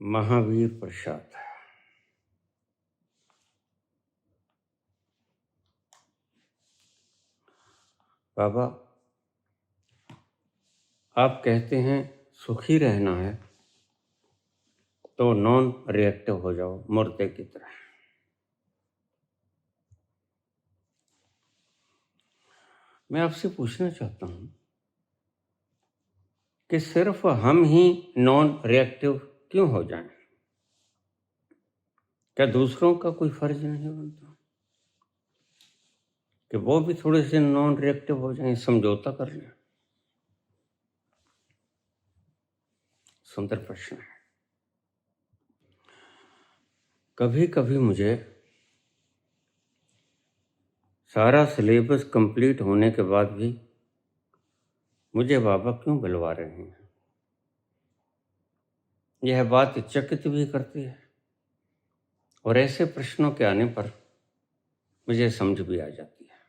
महावीर प्रसाद। बाबा, आप कहते हैं सुखी रहना है तो नॉन रिएक्टिव हो जाओ, मुर्दे की तरह। मैं आपसे पूछना चाहता हूं कि सिर्फ हम ही नॉन रिएक्टिव क्यों हो जाएं? क्या दूसरों का कोई फर्ज नहीं बनता कि वो भी थोड़े से नॉन रिएक्टिव हो जाएं, समझौता कर लें? सुंदर प्रश्न है। कभी कभी मुझे सारा सिलेबस कंप्लीट होने के बाद भी मुझे बाबा क्यों बुलवा रहे हैं, यह बात चकित भी करती है। और ऐसे प्रश्नों के आने पर मुझे समझ भी आ जाती है।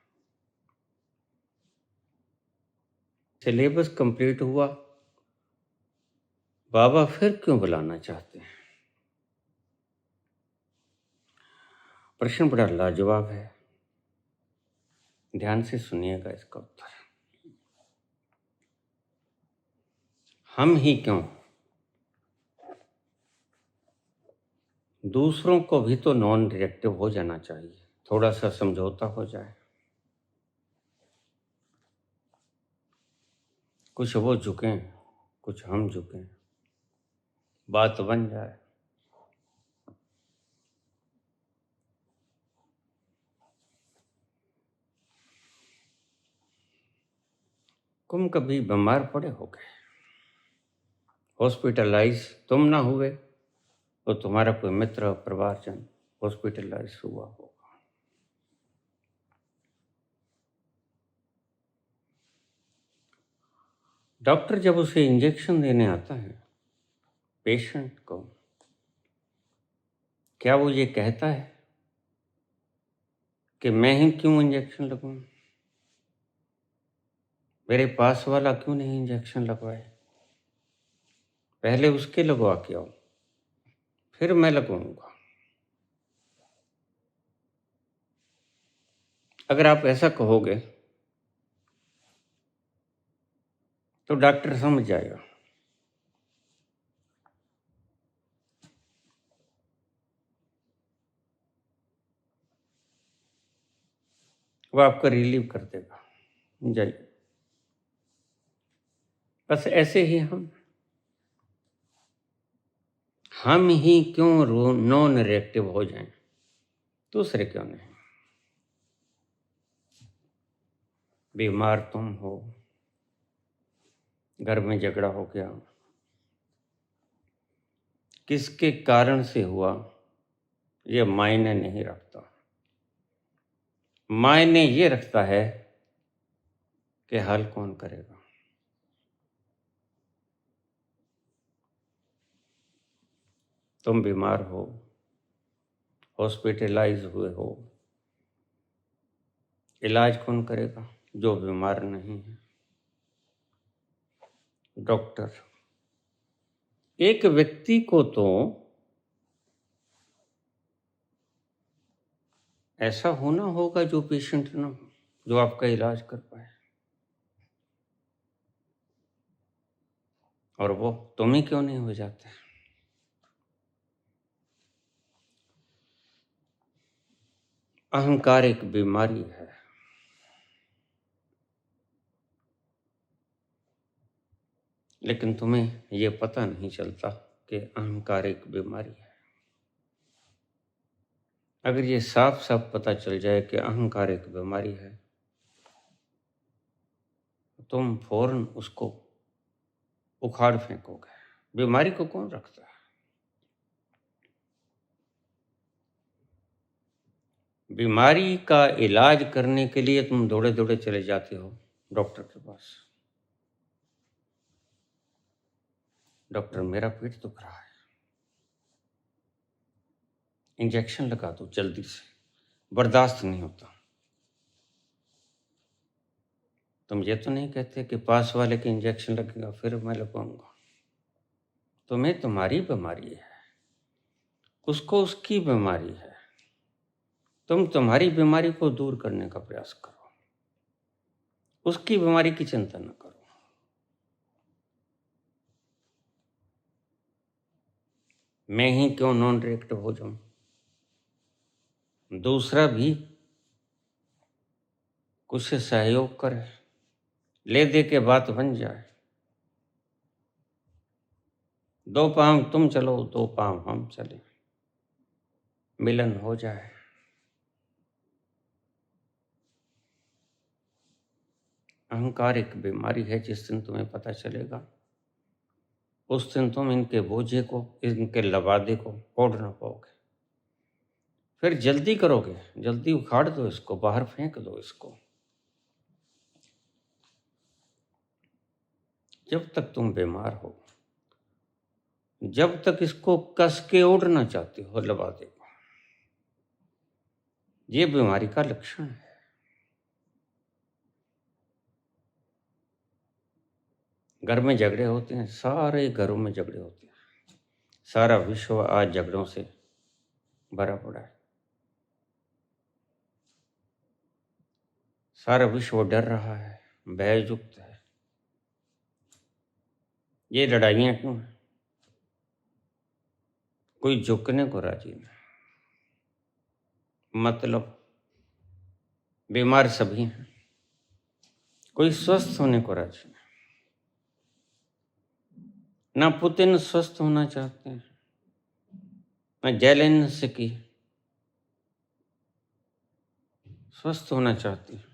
सिलेबस कंप्लीट हुआ, बाबा फिर क्यों बुलाना चाहते हैं? प्रश्न बड़ा लाजवाब है, ध्यान से सुनिएगा इसका उत्तर। हम ही क्यों? दूसरों को भी तो नॉन रिएक्टिव हो जाना चाहिए, थोड़ा सा समझौता हो जाए, कुछ वो झुकें कुछ हम झुकें, बात बन जाए। तुम कभी बीमार पड़े हो गए, हॉस्पिटलाइज तुम ना हुए तो तुम्हारा कोई मित्र परिवारजन हॉस्पिटलाइज हुआ होगा। डॉक्टर जब उसे इंजेक्शन देने आता है पेशेंट को, क्या वो ये कहता है कि मैं ही क्यों इंजेक्शन लगवाऊं, मेरे पास वाला क्यों नहीं इंजेक्शन लगवाए, पहले उसके लगवा के आओ फिर मैं लगवाऊंगा? अगर आप ऐसा कहोगे तो डॉक्टर समझ जाएगा। वो आपका रिलीव कर देगा, जाइए। बस ऐसे ही हम ही क्यों नॉन रिएक्टिव हो जाएं, दूसरे क्यों नहीं? बीमार तुम हो, घर में झगड़ा हो गया, किसके कारण से हुआ ये मायने नहीं रखता। मायने ये रखता है कि हल कौन करेगा। तुम बीमार हो, हॉस्पिटलाइज हुए हो, इलाज कौन करेगा? जो बीमार नहीं है, डॉक्टर। एक व्यक्ति को तो ऐसा होना होगा जो पेशेंट ना हो, जो आपका इलाज कर पाए, और वो तुम ही क्यों नहीं हो जाते? अहंकार एक बीमारी है। लेकिन तुम्हें ये पता नहीं चलता कि अहंकार एक बीमारी है। अगर ये साफ साफ पता चल जाए कि अहंकार एक बीमारी है, तुम फौरन उसको उखाड़ फेंकोगे। बीमारी को कौन रखता है? बीमारी का इलाज करने के लिए तुम दौड़े दौड़े चले जाते हो डॉक्टर के पास। डॉक्टर, मेरा पेट दुख रहा है, इंजेक्शन लगा दो जल्दी से, बर्दाश्त नहीं होता। तुम ये तो नहीं कहते कि पास वाले के इंजेक्शन लगेगा फिर मैं लगवाऊंगा। तुम्हें तुम्हारी बीमारी है, उसको उसकी बीमारी है, तुम तुम्हारी बीमारी को दूर करने का प्रयास करो, उसकी बीमारी की चिंता न करो। मैं ही क्यों नॉन रिएक्टिव हो जाऊं, दूसरा भी कुछ सहयोग करे, ले दे के बात बन जाए, 2 पांव तुम चलो 2 पांव हम चले, मिलन हो जाए। अहंकार एक बीमारी है, जिस दिन तुम्हें पता चलेगा उस दिन तुम इनके बोझे को, इनके लबादे को ओढ़ ना पाओगे। फिर जल्दी करोगे, जल्दी उखाड़ दो इसको, बाहर फेंक दो इसको। जब तक तुम बीमार हो, जब तक इसको कस के ओढ़ना चाहते हो लबादे को, ये बीमारी का लक्षण है। घर में झगड़े होते हैं, सारे घरों में झगड़े होते हैं, सारा विश्व आज झगड़ों से भरा पड़ा है, सारा विश्व डर रहा है, भययुक्त है। ये लड़ाइयां क्यों हैं? कोई झुकने को राजी नहीं, मतलब बीमार सभी हैं, कोई स्वस्थ होने को राजी नहीं। ना पुतिन स्वस्थ होना चाहते हैं, ना जेलेंस्की स्वस्थ होना चाहती है।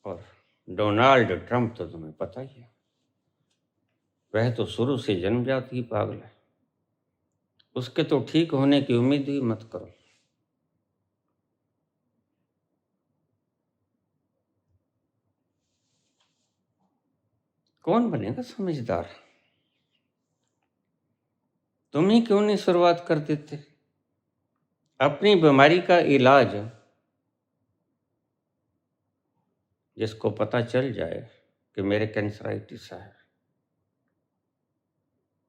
और डोनाल्ड ट्रंप तो तुम्हें पता ही है, वह तो शुरू से जन्मजात ही पागल है, उसके तो ठीक होने की उम्मीद ही मत करो। कौन बनेगा समझदार? तुम ही क्यों नहीं शुरुआत कर देते? अपनी बीमारी का इलाज जिसको पता चल जाए कि मेरे कैंसराइटिस है,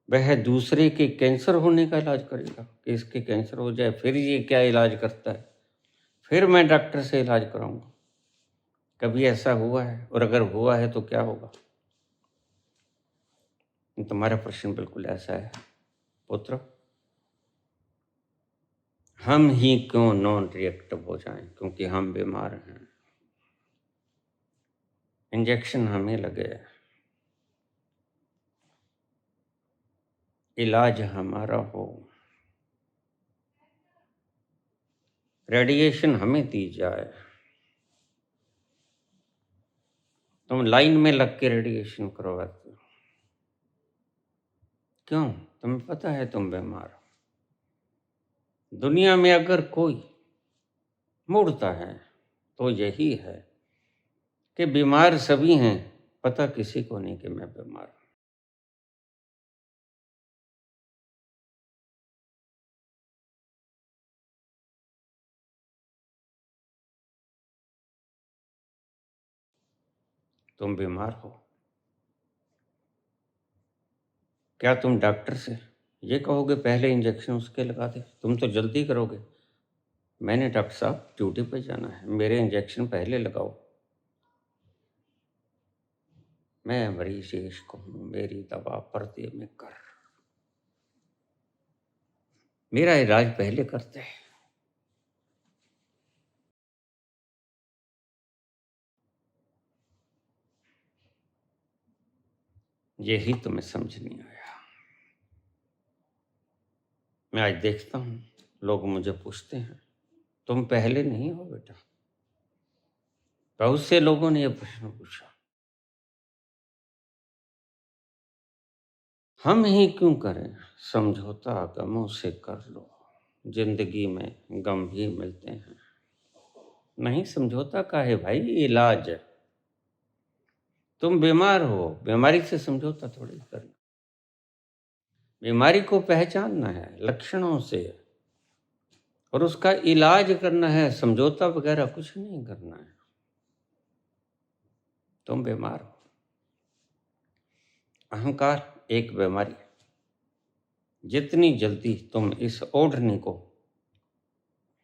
वह दूसरे के कैंसर होने का इलाज करेगा कि इसके कैंसर हो जाए, फिर ये क्या इलाज करता है, फिर मैं डॉक्टर से इलाज कराऊंगा। कभी ऐसा हुआ है? और अगर हुआ है तो क्या होगा? तुम्हारा प्रश्न बिल्कुल ऐसा है पुत्र, हम ही क्यों नॉन रिएक्टिव हो जाएं? क्योंकि हम बीमार हैं, इंजेक्शन हमें लगे, इलाज हमारा हो, रेडिएशन हमें दी जाए। तुम लाइन में लग के रेडिएशन करवाते हो, क्यों? तुम्हें पता है तुम बीमार हो। दुनिया में अगर कोई मुड़ता है तो यही है कि बीमार सभी हैं, पता किसी को नहीं कि मैं बीमार हूं। तुम बीमार हो, क्या तुम डॉक्टर से ये कहोगे पहले इंजेक्शन उसके लगा दे? तुम तो जल्दी करोगे, मैंने डॉक्टर साहब ड्यूटी पे जाना है, मेरे इंजेक्शन पहले लगाओ। मैं मरीज इश्क हूँ, मेरी दवा पर्दे में कर, मेरा इलाज पहले करते हैं। यही तुम्हें समझ नहीं आया। मैं आज देखता हूँ लोग मुझे पूछते हैं, तुम पहले नहीं हो बेटा? बहुत से लोगों ने यह प्रश्न पूछा, हम ही क्यों करें समझौता, गमों से कर लो, जिंदगी में गम भी मिलते हैं। नहीं समझौता का है भाई, इलाज है। तुम बीमार हो, बीमारी से समझौता थोड़ी करना, बीमारी को पहचानना है लक्षणों से और उसका इलाज करना है, समझौता वगैरह कुछ नहीं करना है। तुम बीमार हो, अहंकार एक बीमारी है। जितनी जल्दी तुम इस ओढ़नी को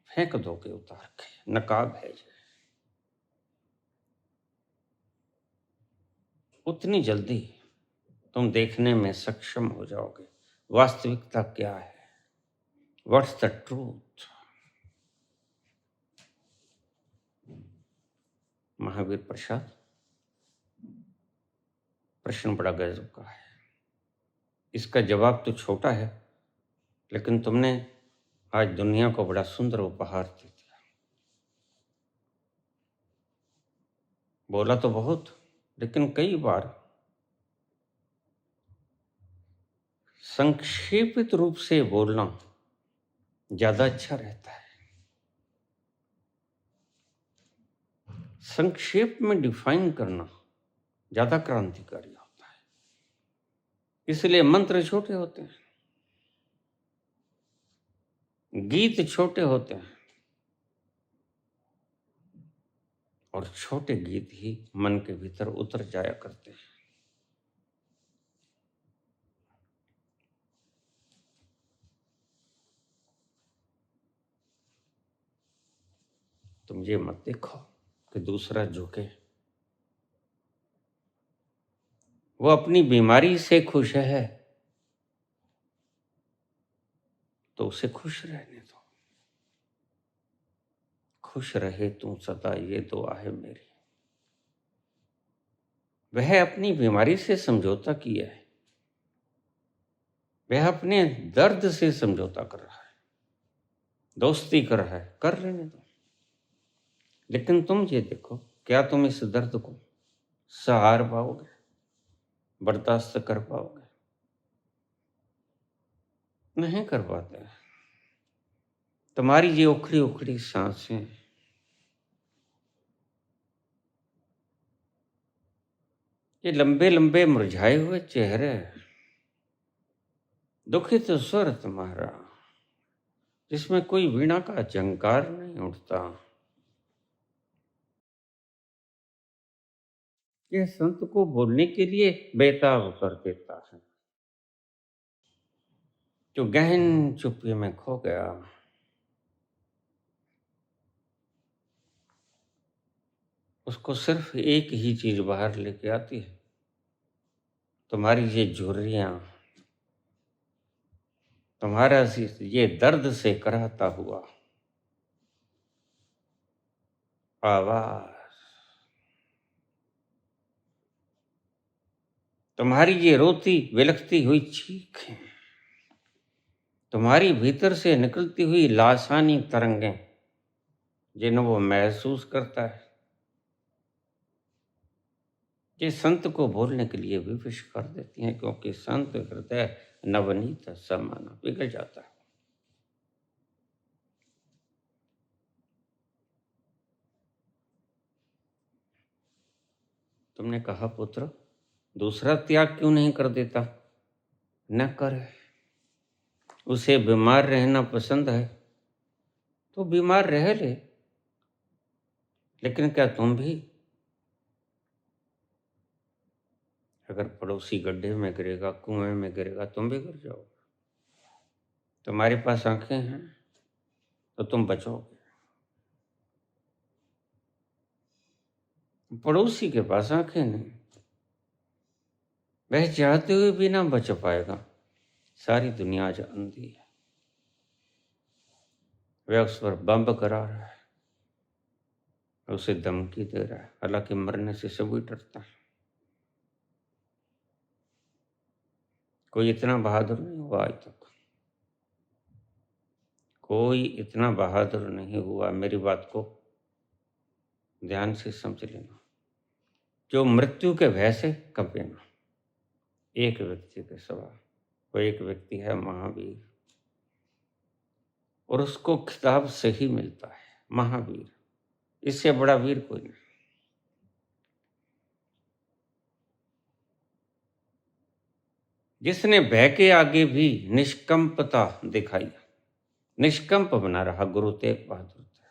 फेंक दोगे उतार के, नकाब है ये, उतनी जल्दी तुम देखने में सक्षम हो जाओगे वास्तविकता क्या है, what's the truth. Mahavir Prasad, प्रश्न बड़ा गजब का है। इसका जवाब तो छोटा है, लेकिन तुमने आज दुनिया को बड़ा सुंदर उपहार दे दिया। बोला तो बहुत, लेकिन कई बार संक्षेपित रूप से बोलना ज्यादा अच्छा रहता है। संक्षेप में डिफाइन करना ज्यादा क्रांतिकारी होता है। इसलिए मंत्र छोटे होते हैं, गीत छोटे होते हैं, और छोटे गीत ही मन के भीतर उतर जाया करते हैं। तुम ये मत देखो कि दूसरा झुके, वो अपनी बीमारी से खुश है तो उसे खुश रहने दो। खुश रहे तू सदा, ये दुआ है मेरी। वह अपनी बीमारी से समझौता किया है, वह अपने दर्द से समझौता कर रहा है, दोस्ती कर रहा है, कर लेने दो। लेकिन तुम ये देखो, क्या तुम इस दर्द को सहार पाओगे, बर्दाश्त कर पाओगे? नहीं कर पाते। तुम्हारी ये उखड़ी उखड़ी सांसें, ये लंबे लंबे मुरझाए हुए चेहरे, दुखित स्वर तुम्हारा, जिसमें कोई वीणा का झंकार नहीं उठता, यह संत को बोलने के लिए बेताब कर देता है। जो गहन चुप्पी में खो गया, उसको सिर्फ एक ही चीज बाहर लेके आती है, तुम्हारी ये झुर्रियां, तुम्हारा ये दर्द से कराहता हुआ आवाज, तुम्हारी ये रोती विलखती हुई चीखें, तुम्हारी भीतर से निकलती हुई लासानी तरंगें, जिन्हें वो महसूस करता है, ये संत को बोलने के लिए विवश कर देती हैं, क्योंकि संत हृदय नवनीत समाना पिघल जाता है। तुमने कहा पुत्र, दूसरा त्याग क्यों नहीं कर देता? न करे। उसे बीमार रहना पसंद है तो बीमार रह ले, लेकिन क्या तुम भी अगर पड़ोसी गड्ढे में गिरेगा, कुएं में गिरेगा, तुम भी गिर जाओगे? तुम्हारे पास आंखें हैं तो तुम बचोगे, पड़ोसी के पास आंखें नहीं, वह चाहते हुए भी ना बच पाएगा। सारी दुनिया आज अंधी है, वह उस पर बम करा रहा है, उसे धमकी दे रहा है, हालांकि मरने से सभी डरता है। कोई इतना बहादुर नहीं हुआ आज तक, कोई इतना बहादुर नहीं हुआ। मेरी बात को ध्यान से समझ लेना, जो मृत्यु के भय से कंपे ना। एक व्यक्ति के सवा, वो एक व्यक्ति है महावीर, और उसको खिताब से ही मिलता है महावीर। इससे बड़ा वीर कोई नहीं। जिसने भय के आगे भी निष्कंपता दिखाई, निष्कंप बना रहा, गुरु तेग बहादुर था।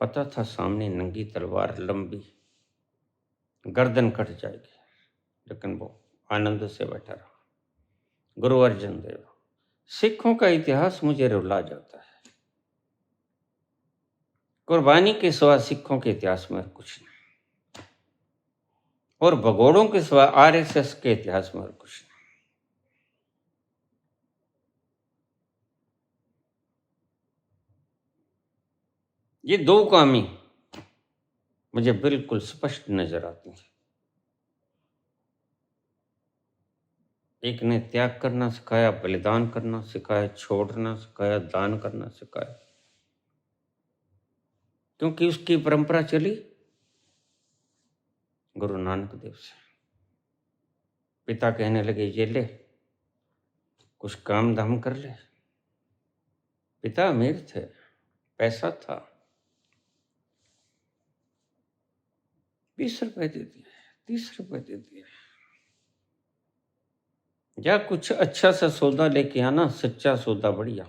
पता था सामने नंगी तलवार लंबी, गर्दन कट जाएगी, लेकिन वो आनंद से बैठा रहा। गुरु अर्जन देव, सिखों का इतिहास मुझे रुला जाता है। कुर्बानी के सिवा सिखों के इतिहास में कुछ नहीं, और भगोड़ों के सिवा आरएसएस के इतिहास में कुछ नहीं। ये दो कामी मुझे बिल्कुल स्पष्ट नजर आती हैं। एक ने त्याग करना सिखाया, बलिदान करना सिखाया, छोड़ना सिखाया, दान करना सिखाया, क्योंकि उसकी परंपरा चली गुरु नानक देव से। पिता कहने लगे ये ले, कुछ काम धाम कर ले। पिता अमीर थे, पैसा था, 20 रुपए दे दिए, 30 रुपए दे दिए। या कुछ अच्छा सा सौदा लेके आना, सच्चा सौदा बढ़िया,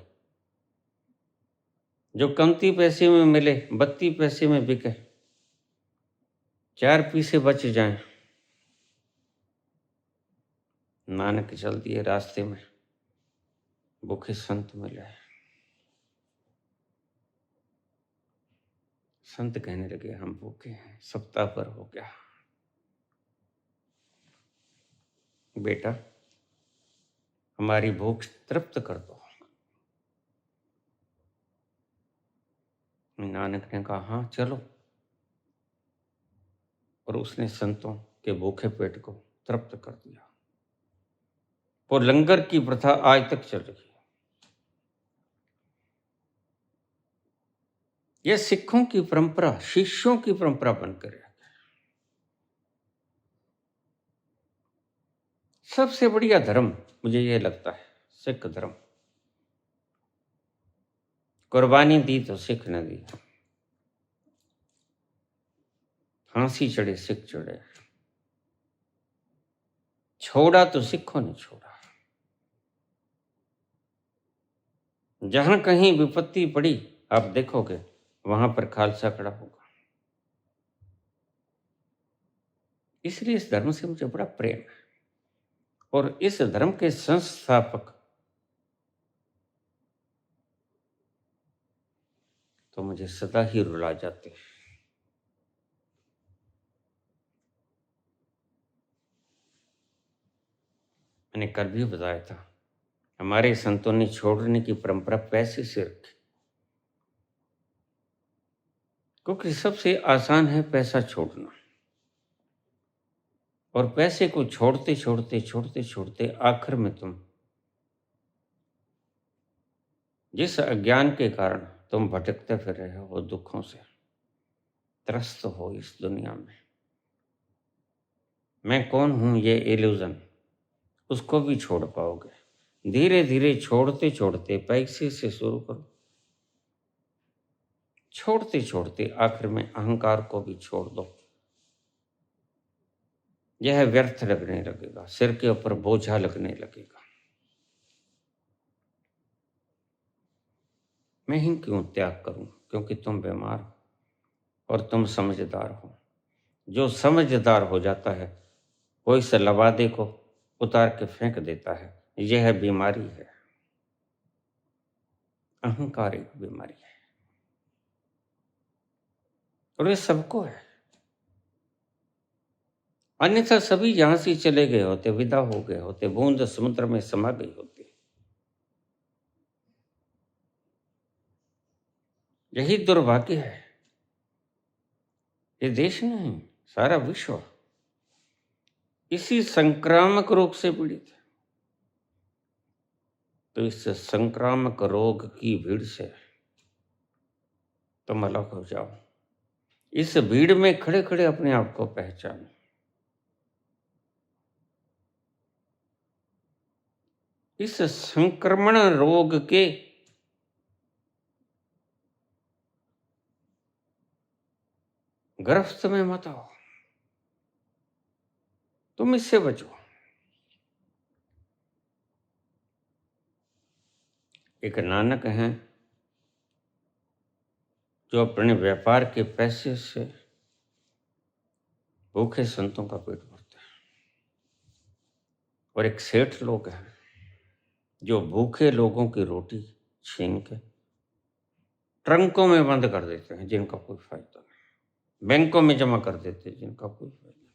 जो कमती पैसे में मिले, 32 पैसे में बिके, 4 पैसे बच जाएं। नानक चल दिए, रास्ते में भूखे संत मिले। संत कहने लगे हम भूखे हैं, सप्ताह पर हो गया। बेटा हमारी भूख तृप्त कर दो। नानक ने कहा हाँ चलो, और उसने संतों के भूखे पेट को तृप्त कर दिया। वो लंगर की प्रथा आज तक चल रही है। यह सिखों की परंपरा, शिष्यों की परंपरा बनकर है। सबसे बढ़िया धर्म मुझे यह लगता है सिख धर्म। कुर्बानी दी तो सिख ने दी, फांसी चढ़े सिख चढ़े, छोड़ा तो सिखों ने छोड़ा। जहां कहीं विपत्ति पड़ी आप देखोगे वहां पर खालसा खड़ा होगा। इसलिए इस धर्म से मुझे बड़ा प्रेम है, और इस धर्म के संस्थापक तो मुझे सदा ही रुला जाते हैं। मैंने कल भी बताया था, हमारे संतों ने छोड़ने की परंपरा पैसे से रखी, क्योंकि सबसे आसान है पैसा छोड़ना। और पैसे को छोड़ते छोड़ते छोड़ते छोड़ते आखिर में तुम जिस अज्ञान के कारण तुम भटकते फिर रहे हो, दुखों से त्रस्त हो इस दुनिया में, मैं कौन हूं ये इल्यूजन, उसको भी छोड़ पाओगे। धीरे धीरे छोड़ते छोड़ते पैसे से शुरू करो, छोड़ते छोड़ते आखिर में अहंकार को भी छोड़ दो। यह व्यर्थ लगने लगेगा, सिर के ऊपर बोझा लगने लगेगा। मैं ही क्यों त्याग करूं, क्योंकि तुम बीमार हो और तुम समझदार हो। जो समझदार हो जाता है वो इस लबादे को उतार के फेंक देता है। यह बीमारी है, अहंकार एक बीमारी है, और ये सबको है। अन्यथा सभी यहां से चले गए होते, विदा हो गए होते, बूंद समुद्र में समा गई होती। यही दुर्भाग्य है। ये देश नहीं, सारा विश्व इसी संक्रामक रोग से पीड़ित है। तो इस संक्रामक रोग की भीड़ से तुम अलग हो जाओ। इस भीड़ में खड़े खड़े अपने आप को पहचानो। इस संक्रमण रोग के गिरफ्त में मत आओ, तुम इससे बचो। एक नानक हैं जो अपने व्यापार के पैसे से भूखे संतों का पेट भरते हैं। और एक सेठ लोग हैं जो भूखे लोगों की रोटी छीन के ट्रंकों में बंद कर देते हैं, जिनका कोई फायदा नहीं, बैंकों में जमा कर देते हैं, जिनका कोई फायदा नहीं,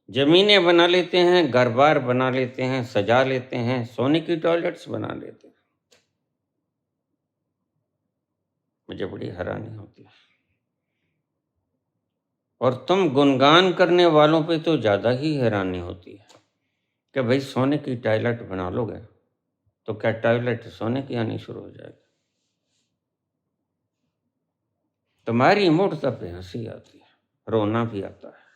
जमीनें बना लेते हैं, घर बार बना लेते हैं, सजा लेते हैं, सोने की टॉयलेट्स बना लेते हैं। मुझे बड़ी हैरानी होती है। और तुम गुणगान करने वालों पे तो ज्यादा ही हैरानी होती है कि भाई सोने की टॉयलेट बना लोगे तो क्या टॉयलेट सोने की आनी शुरू हो जाएगी? तुम्हारी मूर्खता पे हंसी आती है, रोना भी आता है।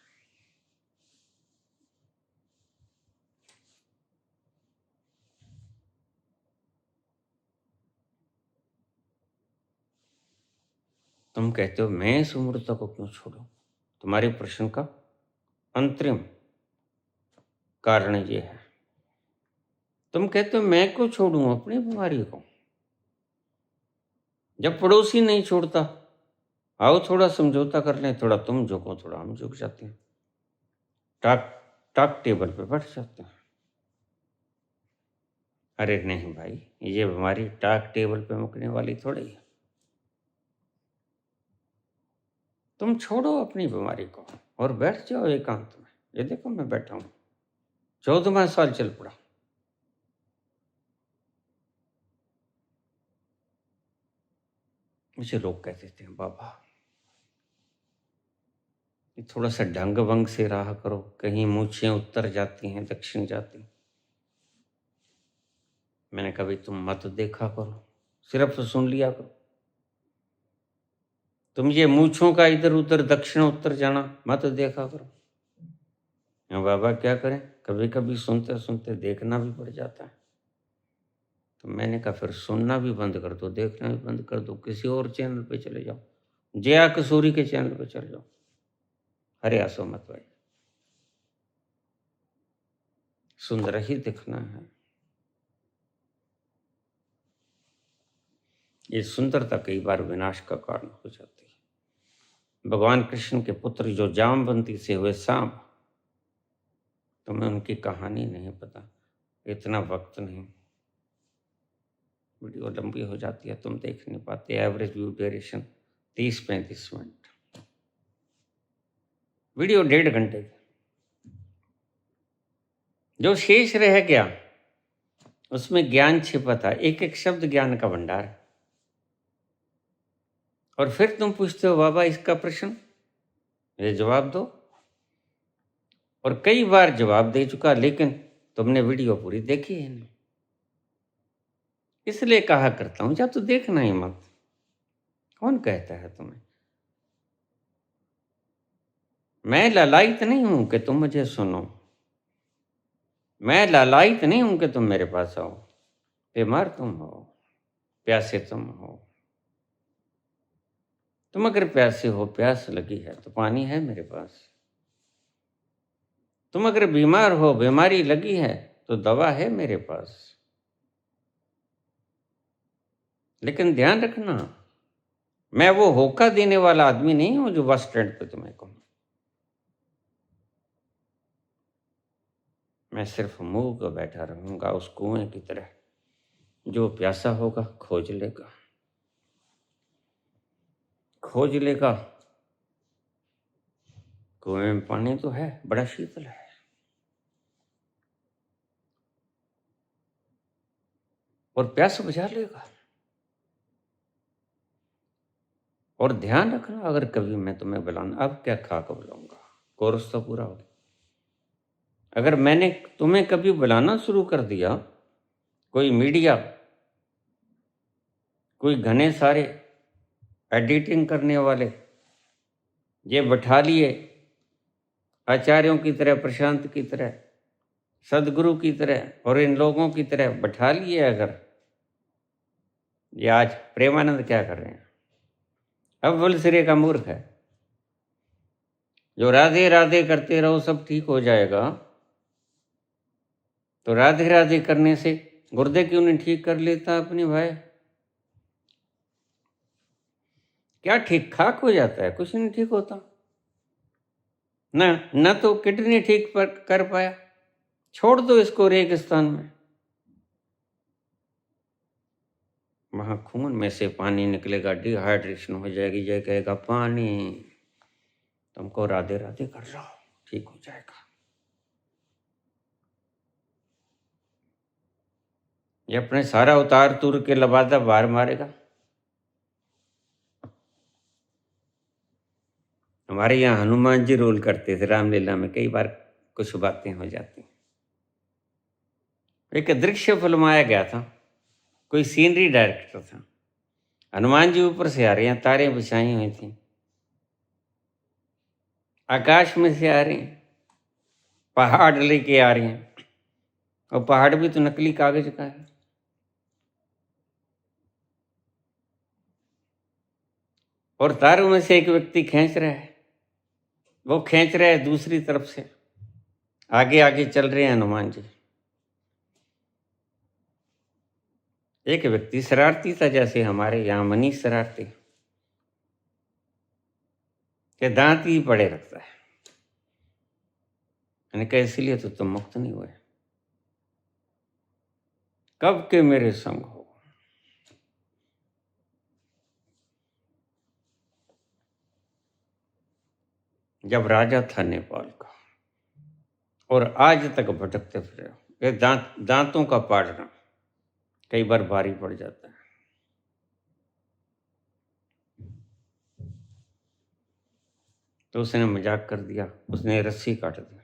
तुम कहते हो मैं इस मूर्खता को क्यों छोड़ूं? तुम्हारे प्रश्न का अंतरिम कारण ये है, तुम कहते हो मैं क्यों छोड़ूं अपनी बीमारी को, जब पड़ोसी नहीं छोड़ता, आओ थोड़ा समझौता कर लें, थोड़ा तुम झुको थोड़ा हम झुक जाते हैं, टाक टाक टेबल पे बैठ जाते हैं। अरे नहीं भाई, ये बीमारी टाक टेबल पे मुकने वाली थोड़ी है। तुम छोड़ो अपनी बीमारी को और बैठ जाओ एकांत में। ये देखो मैं बैठा हूं, 14वां साल चल पड़ा। मुझे लोग कहते थे बाबा ये थोड़ा सा ढंग भंग से रहा करो, कहीं मूछें उत्तर जाती हैं दक्षिण जाती। मैंने कभी तुम मत देखा करो, सिर्फ सुन लिया करो। तुम ये मूछों का इधर उधर दक्षिण उत्तर जाना मत देखा करो। बाबा क्या करें, कभी कभी सुनते सुनते देखना भी पड़ जाता है। तो मैंने कहा फिर सुनना भी बंद कर दो, देखना भी बंद कर दो, किसी और चैनल पे चले जाओ, जया कसूरी के चैनल पे चले जाओ। अरे आसो मत भाई, सुंदर ही दिखना है। ये सुंदरता कई बार विनाश का कारण हो जाती है। भगवान कृष्ण के पुत्र जो जामवंती से हुए सांप, तुम्हें उनकी कहानी नहीं पता, इतना वक्त नहीं, वीडियो लंबी हो जाती है, तुम देख नहीं पाते। Average view duration 30-35 minute, video 1.5 घंटे की। जो शेष रह गया उसमें ज्ञान छिपा था, एक एक शब्द ज्ञान का भंडार। और फिर तुम पूछते हो बाबा इसका प्रश्न, ये जवाब दो। और कई बार जवाब दे चुका, लेकिन तुमने वीडियो पूरी देखी है नहीं। इसलिए कहा करता हूं या तो देखना ही मत। कौन कहता है तुम्हें? मैं लालायित नहीं हूं कि तुम मुझे सुनो, मैं लालायित नहीं हूं कि तुम मेरे पास आओ। बीमार तुम हो, प्यासे तुम हो। तुम अगर प्यासे हो, प्यास लगी है तो पानी है मेरे पास। तुम अगर बीमार हो, बीमारी लगी है तो दवा है मेरे पास। लेकिन ध्यान रखना, मैं वो होका देने वाला आदमी नहीं हूं जो बस स्टैंड पे तुम्हें कहूं। मैं सिर्फ मुंह को बैठा रहूंगा उस कुएं की तरह, जो प्यासा होगा खोज लेगा, खोज लेगा। कुएं में पानी तो है, बड़ा शीतल है, और प्यास बुझा लेगा। और ध्यान रखना, अगर कभी मैं तुम्हें बुलाना, अब क्या खा कर बुलाऊंगा, कोर्स तो पूरा हो गया। अगर मैंने तुम्हें कभी बुलाना शुरू कर दिया, कोई मीडिया, कोई घने सारे एडिटिंग करने वाले ये बैठा लिए आचार्यों की तरह, प्रशांत की तरह, सदगुरु की तरह और इन लोगों की तरह बैठा लिए, अगर ये आज प्रेमानंद क्या कर रहे हैं, अब बोल सिरे का मूर्ख है जो राधे राधे करते रहो सब ठीक हो जाएगा। तो राधे राधे करने से गुर्दे क्यों नहीं ठीक कर लेता अपने भाई? क्या ठीक ठाक हो जाता है? कुछ नहीं ठीक होता। न तो किडनी ठीक कर पाया, छोड़ दो इसको रेगिस्तान में, वहां खून में से पानी निकलेगा, डिहाइड्रेशन हो जाएगी, ये कहेगा पानी, तुमको राधे राधे कर रहा हो, ठीक हो जाएगा। ये अपने सारा उतार तुर के लबादा बाहर मारेगा। हमारे यहाँ हनुमान जी रोल करते थे रामलीला में, कई बार कुछ बातें हो जाती। एक दृश्य फिल्माया गया था, कोई सीनरी डायरेक्टर था, हनुमान जी ऊपर से आ रहे हैं, तारें बिछाई हुई थी, आकाश में से आ रहे हैं, पहाड़ लेके आ रहे हैं, और पहाड़ भी तो नकली कागज का है। और तारों में से एक व्यक्ति खींच रहा है, वो खींच रहा है दूसरी तरफ से, आगे आगे चल रहे हैं हनुमान जी। एक व्यक्ति शरारती था, जैसे हमारे यहाँ मनीष शरारती के दांत ही पड़े रखता है। मैंने कहा इसलिए तो तुम मुक्त नहीं हुए, कब के मेरे संग हो। जब राजा था नेपाल का, और आज तक भटकते फिरे हो, ये दांतों का पाड़ना कई बार भारी पड़ जाता है। तो उसने मजाक कर दिया, उसने रस्सी काट दी।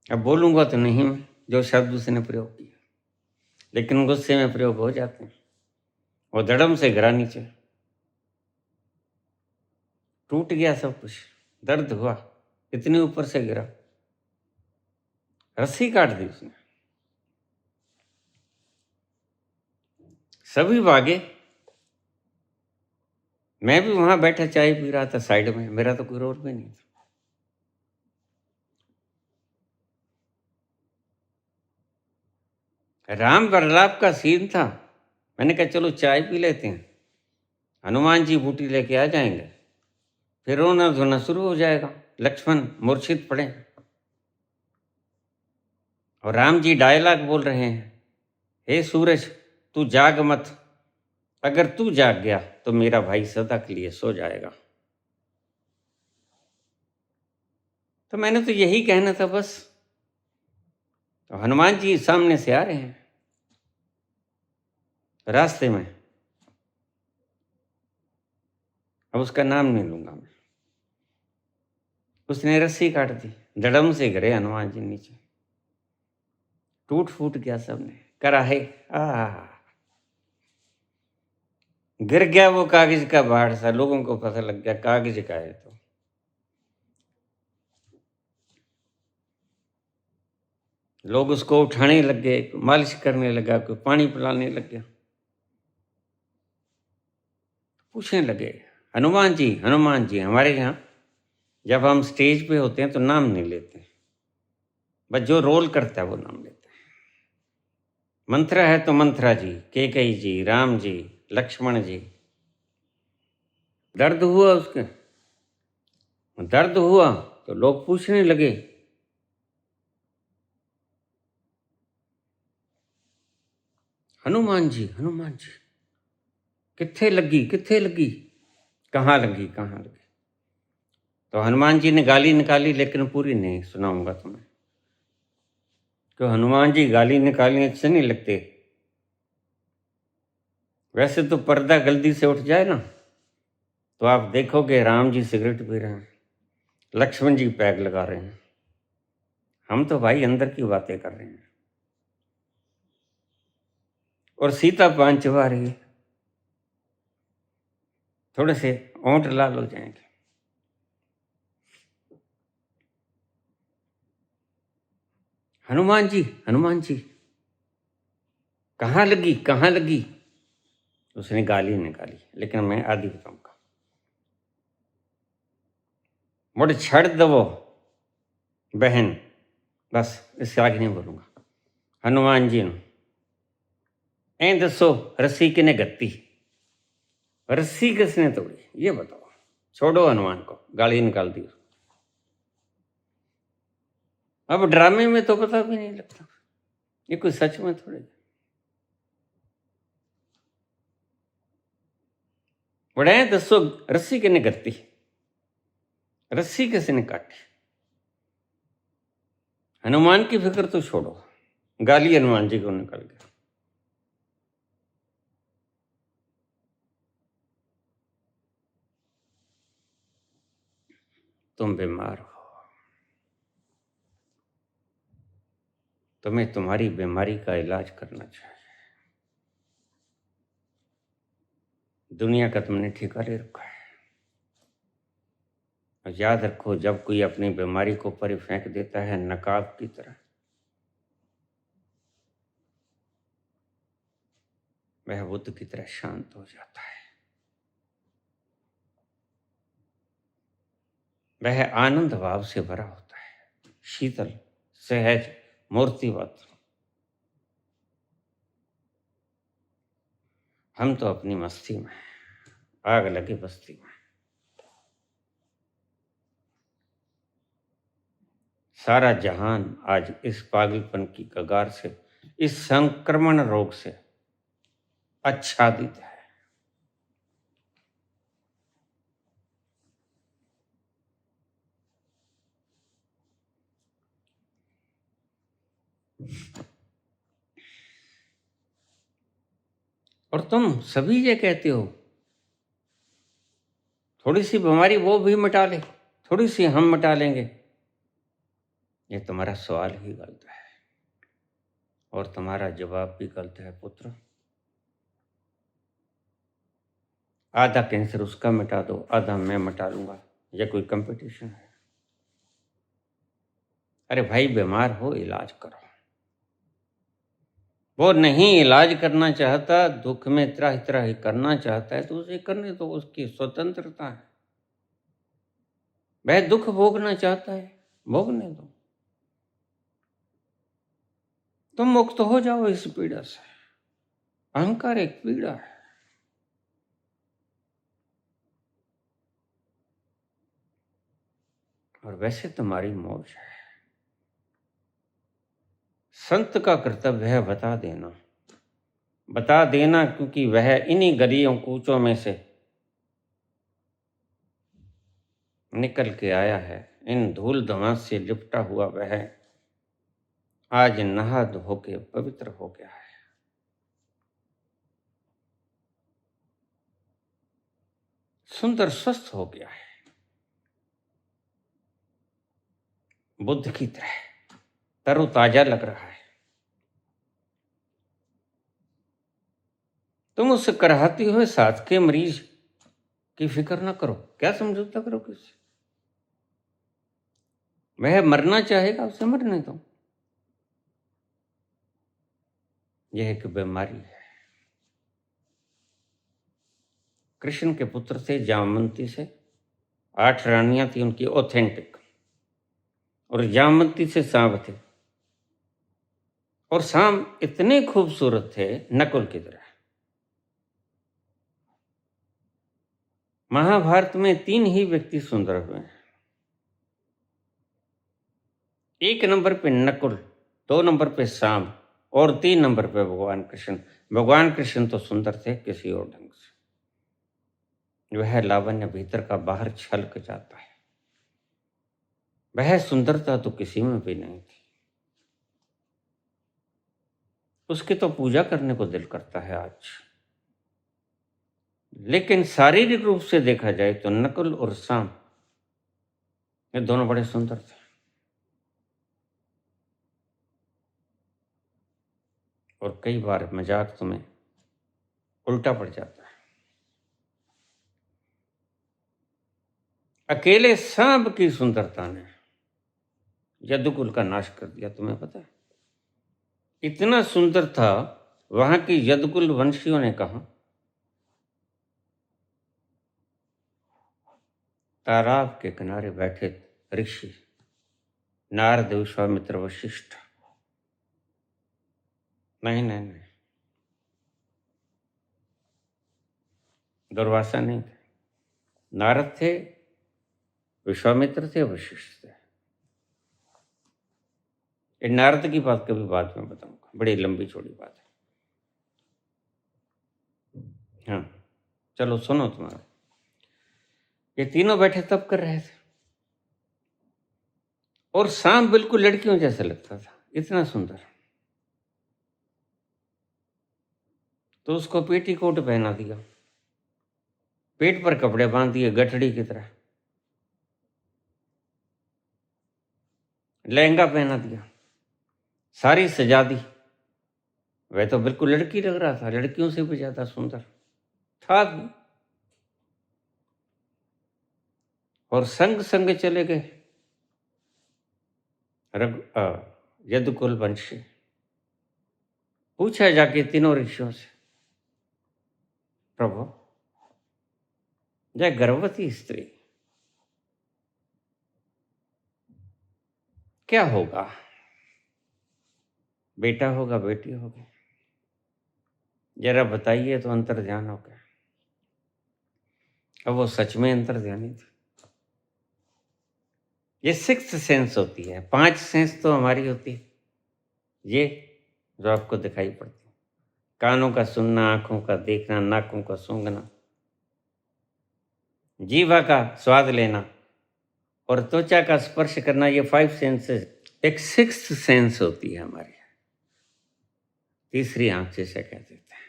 अब बोलूंगा तो नहीं मैं जो शब्द उसने प्रयोग किया, लेकिन गुस्से में प्रयोग हो जाते हैं। वो धड़म से गिरा नीचे, टूट गया सब कुछ, दर्द हुआ, इतने ऊपर से गिरा, रस्सी काट दी उसने। सभी भागे, मैं भी वहां बैठा चाय पी रहा था साइड में, मेरा तो कोई रोल भी नहीं था। राम बरलाप का सीन था, मैंने कहा चलो चाय पी लेते हैं, हनुमान जी बूटी लेके आ जाएंगे, फिर रोना धोना शुरू हो जाएगा, लक्ष्मण मूर्छित पड़े और राम जी डायलॉग बोल रहे हैं, हे सूरज तू जाग मत, अगर तू जाग गया तो मेरा भाई सदा के लिए सो जाएगा। तो मैंने तो यही कहना था बस। तो हनुमान जी सामने से आ रहे हैं, रास्ते में, अब उसका नाम नहीं लूंगा मैं, उसने रस्सी काट दी, धड़म से गिरे हनुमान जी नीचे, टूट फूट गया सबने, करा है गिर गया वो कागज का बाढ़ सा, लोगों को पता लग गया कागज का है। तो लोग उसको उठाने लग गए, मालिश करने लगा, कोई पानी पिलाने लग गया, पूछने लगे हनुमान जी हनुमान जी। हमारे यहाँ जब हम स्टेज पे होते हैं तो नाम नहीं लेते, बस जो रोल करता है वो नाम लेते हैं। मंत्रा है तो मंत्रा जी, कैकेयी जी, राम जी, लक्ष्मण जी। दर्द हुआ उसके, दर्द हुआ तो लोग पूछने लगे हनुमान जी कित्थे लगी कित्थे लगी, कहाँ लगी कहाँ लगी। तो हनुमान जी ने गाली निकाली, लेकिन पूरी नहीं सुनाऊंगा तुम्हें, तो हनुमान जी गाली निकालने अच्छे नहीं लगते। वैसे तो पर्दा गलती से उठ जाए ना तो आप देखोगे राम जी सिगरेट पी रहे हैं, लक्ष्मण जी पैग लगा रहे हैं, हम तो भाई अंदर की बातें कर रहे हैं, और सीता पान चबा रही है, थोड़े से ओंठ लाल हो जाएंगे। हनुमान जी कहाँ लगी। उसने गाली निकाली, लेकिन मैं आदि बताऊंगा। मुड़ छड़ दवो बहन, बस इससे आगे नहीं बोलूंगा। हनुमान जी ने ऐ दसो रस्सी किने गत्ती, रस्सी किसने तोड़ी ये बताओ। छोड़ो हनुमान को, गाली निकाल दी। अब ड्रामे में तो पता भी नहीं लगता, ये कोई सच में थोड़े। बड़े दसो रस्सी किने करती, रस्सी किसी ने काटी। हनुमान की फिक्र तो छोड़ो, गाली हनुमान जी को निकल गया। तुम बीमार हो, तुम्हें तुम्हारी बीमारी का इलाज करना चाहिए। दुनिया का तुमने ठेका ले रखा है। और याद रखो, जब कोई अपनी बीमारी को परे फेंक देता है नकाब की तरह, वह बुद्ध की तरह शांत हो जाता है। वह आनंद भाव से भरा होता है, शीतल, सहज, मूर्तिवत। हम तो अपनी मस्ती में, आग लगी बस्ती में। सारा जहान आज इस पागलपन की कगार से, इस संक्रमण रोग से आच्छादित है। और तुम सभी ये कहते हो थोड़ी सी बीमारी वो भी मिटा ले, थोड़ी सी हम मिटा लेंगे। ये तुम्हारा सवाल ही गलत है और तुम्हारा जवाब भी गलत है पुत्र। आधा कैंसर उसका मिटा दो, आधा मैं मिटा लूंगा, ये कोई कंपटीशन है? अरे भाई, बीमार हो इलाज करो। वो नहीं इलाज करना चाहता, दुख में त्राहि त्राहि करना चाहता है तो उसे करने दो, उसकी स्वतंत्रता है। वह दुख भोगना चाहता है, भोगने दो। तुम मुक्त हो जाओ इस पीड़ा से। अहंकार एक पीड़ा है। और वैसे तुम्हारी मौज है। संत का कर्तव्य है बता देना, बता देना, क्योंकि वह इन्हीं गलियों कूचों में से निकल के आया है। इन धूल धुआं से लिपटा हुआ वह आज नहा धो के पवित्र हो गया है। सुंदर स्वस्थ हो गया है, बुद्ध की तरह तरोताजा लग रहा है। तुम उस कराहते हुए साथ के मरीज की फिक्र ना करो। क्या समझौता करो किससे? वह मरना चाहेगा, उसे मरने दो। यह एक बीमारी है। कृष्ण के पुत्र थे जामवंती से, 8 रानियां थी उनकी ऑथेंटिक, और जामवंती से सांब थे। और सांब इतने खूबसूरत थे नकुल की तरह। महाभारत में 3 ही व्यक्ति सुंदर हुए हैं। 1 नंबर पे नकुल, 2 नंबर पे सांब और 3 नंबर पे भगवान कृष्ण। भगवान कृष्ण तो सुंदर थे किसी और ढंग से। वह लावण्य भीतर का बाहर छलक जाता है। वह सुंदरता तो किसी में भी नहीं थी। उसकी तो पूजा करने को दिल करता है आज। लेकिन शारीरिक रूप से देखा जाए तो नकुल और सांब ये दोनों बड़े सुंदर थे। और कई बार मजाक तुम्हें उल्टा पड़ जाता है। अकेले सांब की सुंदरता ने यदुकुल का नाश कर दिया, तुम्हें पता है? इतना सुंदर था, वहां की यदुकुल वंशियों ने कहा तालाब के किनारे बैठे ऋषि नारद, विश्वामित्र, वशिष्ठ, नहीं नहीं नहीं, दुर्वासा नहीं थे, नारद थे, विश्वामित्र थे, वशिष्ठ थे। ये नारद की बात कभी बाद में बताऊंगा, बड़ी लंबी चौड़ी बात है। हाँ चलो सुनो, तुम्हारा ये तीनों बैठे तब कर रहे थे, और सांप बिल्कुल लड़कियों जैसा लगता था, इतना सुंदर। तो उसको पेटीकोट पहना दिया, पेट पर कपड़े बांध दिए गठड़ी की तरह, लहंगा पहना दिया, सारी सजा दी। वह तो बिल्कुल लड़की लग रहा था, लड़कियों से भी ज्यादा सुंदर था भी। और संग संग चले गए यदुकुल वंशी। पूछा जाके तीनों ऋषियों से, प्रभु यह गर्भवती स्त्री क्या होगा, बेटा होगा बेटी होगी, जरा बताइए। तो अंतर्ध्यान हो गया। अब वो सच में अंतर्ध्यानी थी। ये सिक्स्थ सेंस होती है, 5 सेंस तो हमारी होती है, ये जो आपको दिखाई पड़ती है, कानों का सुनना, आंखों का देखना, नाकों का सूंघना, जीवा का स्वाद लेना और त्वचा का स्पर्श करना, ये 5 सेंसेस। एक सिक्स्थ सेंस होती है हमारी, तीसरी आंख जिसे कह देते हैं।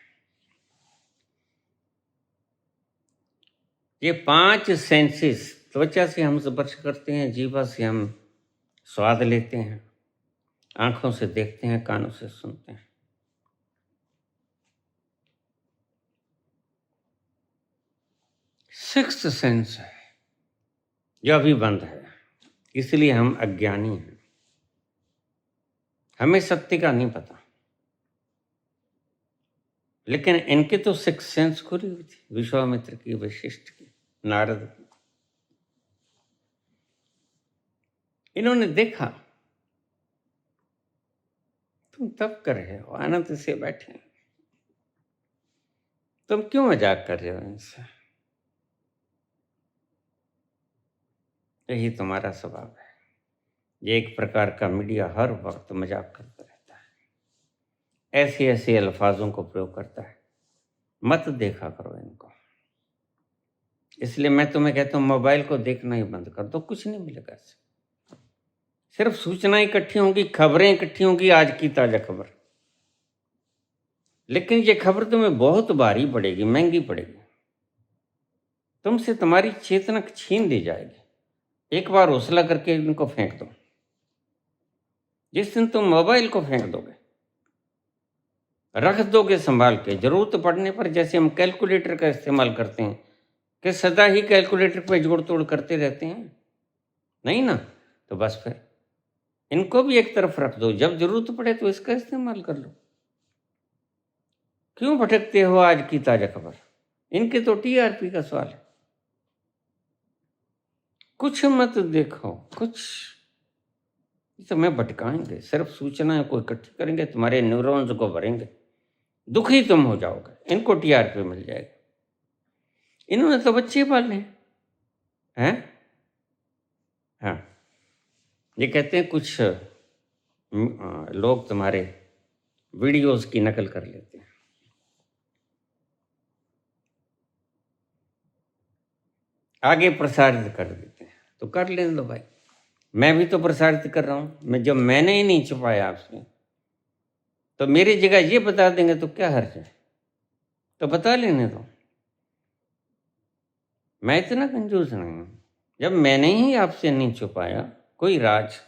ये 5 सेंसेस, त्वचा से हम स्पर्श करते हैं, जीवा से हम स्वाद लेते हैं, आंखों से देखते हैं, कानों से सुनते हैं। सिक्स्थ सेंस है जो अभी बंद है, इसलिए हम अज्ञानी हैं, हमें सत्य का नहीं पता। लेकिन इनके तो सिक्स्थ सेंस खुली हुई थी, विश्वामित्र की, वशिष्ठ की, नारद की। इन्होंने देखा तुम तप कर रहे हो, आनंद से बैठे, तुम क्यों मजाक कर रहे हो इनसे? यही तुम्हारा स्वभाव है। ये एक प्रकार का मीडिया हर वक्त मजाक करता रहता है, ऐसे ऐसे अल्फाजों को प्रयोग करता है। मत देखा करो इनको। इसलिए मैं तुम्हें कहता हूँ मोबाइल को देखना ही बंद कर दो, कुछ नहीं मिलेगा इससे। सिर्फ सूचनाएं इकट्ठी होंगी, खबरें इकट्ठी होंगी, आज की ताजा खबर। लेकिन ये खबर तुम्हें बहुत भारी पड़ेगी, महंगी पड़ेगी। तुमसे तुम्हारी चेतना छीन ली जाएगी। एक बार हौसला करके इनको फेंक दो। जिस दिन तुम मोबाइल को फेंक दोगे, रख दोगे संभाल के, जरूरत पड़ने पर जैसे हम कैलकुलेटर का इस्तेमाल करते हैं कि सदा ही कैलकुलेटर पे जोड़ तोड़ करते रहते हैं, नहीं ना, तो बस फिर इनको भी एक तरफ रख दो। जब जरूरत पड़े तो इसका इस्तेमाल कर लो। क्यों भटकते हो आज की ताजा खबर? इनके तो टीआरपी का सवाल है। कुछ मत देखो, कुछ समय भटकाएंगे, सिर्फ सूचनाएं को इकट्ठी करेंगे, तुम्हारे न्यूरॉन्स को भरेंगे, दुखी तुम हो जाओगे। इनको टीआरपी मिल जाएगा। इन्होंने तो बच्चे पाले हैं। हाँ, ये कहते हैं कुछ लोग तुम्हारे वीडियोस की नकल कर लेते हैं। आगे प्रसारित कर देते हैं, तो कर लेने दो भाई। मैं भी तो प्रसारित कर रहा हूँ। मैं जब मैंने ही नहीं छुपाया आपसे, तो मेरी जगह ये बता देंगे तो क्या हर्ज है? तो बता लेने दो। मैं इतना कंजूस नहीं हूँ। जब मैंने ही आपसे नहीं छुपाया कोई राज,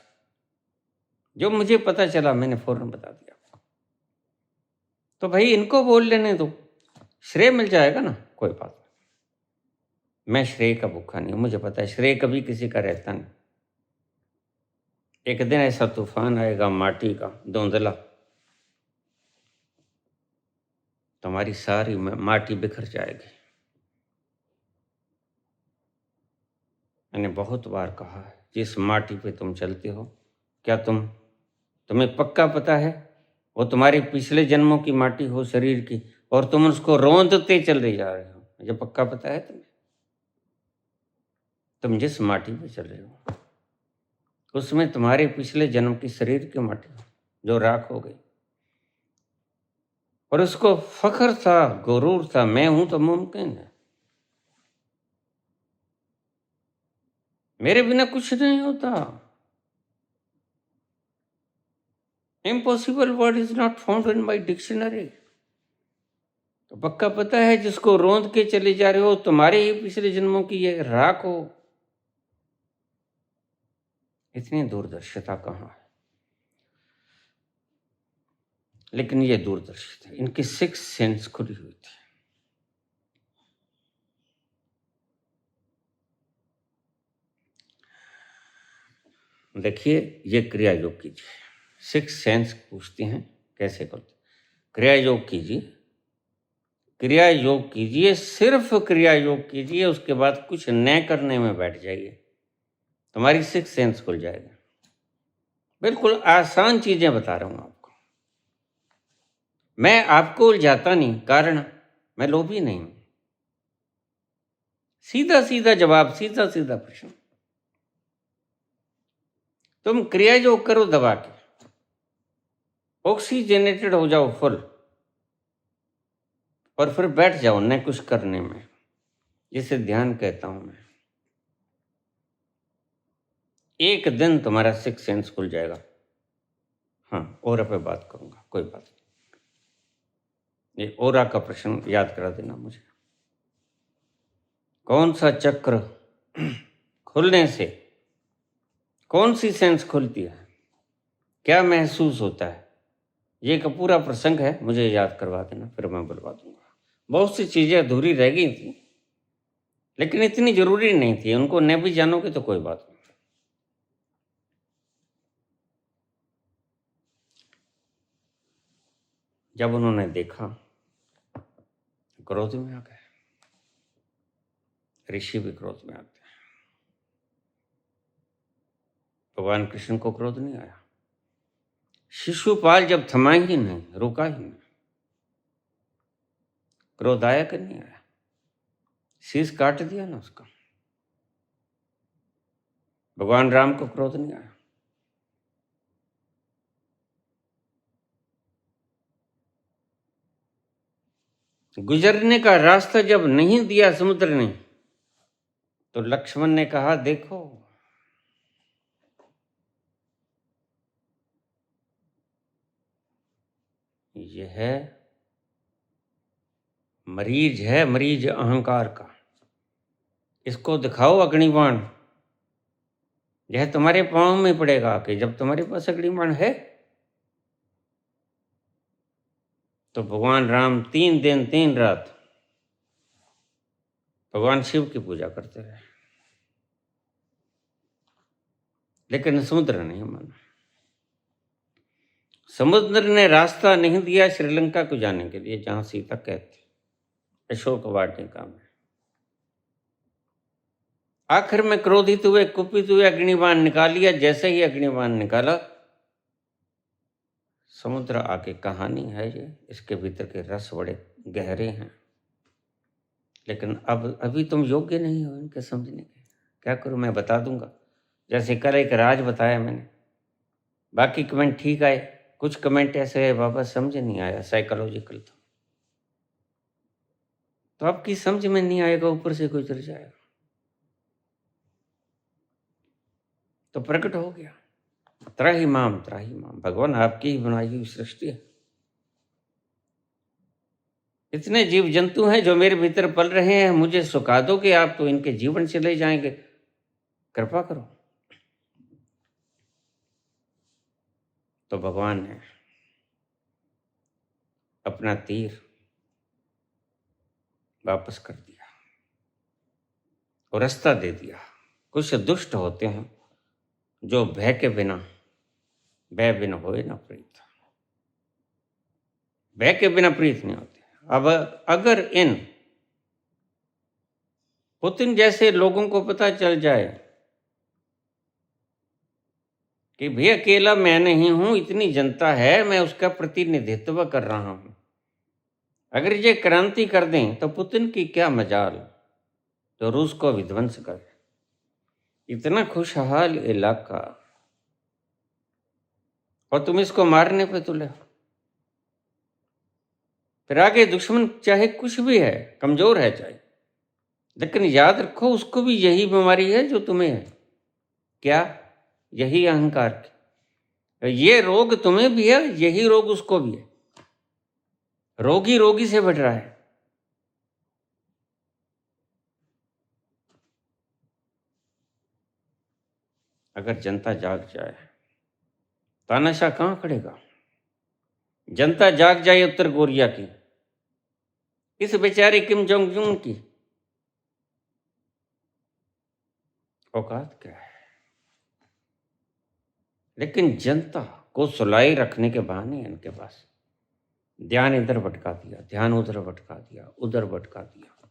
जो मुझे पता चला मैंने फौरन बता दिया। तो भाई इनको बोल लेने दो, श्रेय मिल जाएगा ना, कोई बात नहीं। मैं श्रेय का भूखा नहीं हूं, मुझे पता है श्रेय कभी किसी का रहता नहीं। एक दिन ऐसा तूफान आएगा माटी का, धुंधला, तुम्हारी सारी माटी बिखर जाएगी। मैंने बहुत बार कहा है, जिस माटी पे तुम चलते हो, क्या तुम्हें पक्का पता है वो तुम्हारे पिछले जन्मों की माटी हो शरीर की, और तुम उसको रौंदते चले जा रहे हो? मुझे पक्का पता है तुम्हें? तुम जिस माटी पे चल रहे हो उसमें तुम्हारे पिछले जन्म की शरीर की माटी जो राख हो गई, और उसको फख्र था, गुरूर था, मैं हूं तो मुमकिन है, मेरे बिना कुछ नहीं होता। Impossible word is not found in my dictionary. तो पक्का पता है जिसको रोंद के चले जा रहे हो, तुम्हारे ही पिछले जन्मों की ये राख हो। इतनी दूरदर्शिता कहाँ है? लेकिन ये दूरदर्शी थे, इनकी सिक्स सेंस खुली हुई थी। देखिए, ये क्रिया योग कीजिए। सिक्स सेंस पूछती हैं कैसे करते। क्रिया योग कीजिए, क्रिया योग कीजिए, सिर्फ क्रिया योग कीजिए, उसके बाद कुछ न करने में बैठ जाइए, तुम्हारी सिक्स सेंस खुल जाएगा। बिल्कुल आसान चीजें बता रहा हूं आपको। मैं आपको उलझाता नहीं, कारण मैं लोभी नहीं हूं। सीधा सीधा जवाब, सीधा सीधा प्रश्न। तुम क्रिया योग करो दबा के, ऑक्सीजनेटेड हो जाओ फुल, और फिर बैठ जाओ न कुछ करने में, जिसे ध्यान कहता हूं मैं। एक दिन तुम्हारा सिक्स सेंस खुल जाएगा। हाँ, ओरा पे बात करूंगा, कोई बात नहीं। ये ओरा का प्रश्न याद करा देना मुझे। कौन सा चक्र खुलने से कौन सी सेंस खुलती है, क्या महसूस होता है, ये का पूरा प्रसंग है, मुझे याद करवा देना, फिर मैं बुलवा दूंगा। बहुत सी चीजें अधूरी रह गई थी, लेकिन इतनी जरूरी नहीं थी, उनको न भी जानोगे तो कोई बात नहीं। जब उन्होंने देखा, क्रोध में आ गए। ऋषि भी क्रोध में आते हैं। भगवान कृष्ण को क्रोध नहीं आया। शिशुपाल जब थमा ही नहीं, रुका ही नहीं, क्रोध आया कि नहीं आया? शीश काट दिया ना उसका। भगवान राम को क्रोध नहीं आया। गुजरने का रास्ता जब नहीं दिया समुद्र ने, तो लक्ष्मण ने कहा, देखो यह मरीज है, मरीज अहंकार का, इसको दिखाओ अग्निबाण, यह तुम्हारे पांव में पड़ेगा कि जब तुम्हारे पास अग्निबाण है। तो भगवान राम 3 दिन 3 रात भगवान शिव की पूजा करते रहे, लेकिन समुद्र नहीं माना। समुद्र ने रास्ता नहीं दिया श्रीलंका को जाने के लिए, जहां सीता कहती, अशोक वाटिका में। आखिर में क्रोधित हुए, कुपित हुए, अग्निबाण निकाल लिया। जैसे ही अग्निबाण निकाला, समुद्र आके कहानी है ये, इसके भीतर के रस बड़े गहरे हैं, लेकिन अब अभी तुम योग्य नहीं हो इनके समझने के। क्या करूं, मैं बता दूंगा। जैसे कल एक राज बताया मैंने, बाकी कमेंट ठीक आए, कुछ कमेंट ऐसे है बाबा समझ नहीं आया, साइकोलॉजिकल था, तो आपकी समझ में नहीं आएगा, ऊपर से गुजर जाएगा। तो प्रकट हो गया, त्राही माम त्राही माम, भगवान आपकी ही बनाई हुई सृष्टि है। इतने जीव जंतु हैं जो मेरे भीतर पल रहे हैं, मुझे सुखा दो कि आप तो इनके जीवन चले जाएंगे, कृपा करो। तो भगवान ने अपना तीर वापस कर दिया और रास्ता दे दिया। कुछ दुष्ट होते हैं जो भय के बिना, भय बिना होए ना प्रीत, भय के बिना प्रीत नहीं होते। अब अगर इन पुतिन जैसे लोगों को पता चल जाए कि भाई अकेला मैं नहीं हूं, इतनी जनता है, मैं उसका प्रतिनिधित्व कर रहा हूं, अगर ये क्रांति कर दें तो पुतिन की क्या मजाल जो रूस को विध्वंस करे। इतना खुशहाल इलाका, और तुम इसको मारने पे तुले हो। फिर आगे दुश्मन चाहे कुछ भी है, कमजोर है चाहे, लेकिन याद रखो उसको भी यही बीमारी है जो तुम्हें है। क्या? यही अहंकार की। ये रोग तुम्हें भी है, यही रोग उसको भी है। रोगी रोगी से बढ़ रहा है। अगर जनता जाग जाए, तानाशाह कहां खड़ेगा? जनता जाग जाए उत्तर कोरिया की, इस बेचारे किम जोंग उन की औकात क्या है? लेकिन जनता को सुलाई रखने के बहाने इनके पास ध्यान इधर भटका दिया, ध्यान उधर भटका दिया, उधर भटका दिया।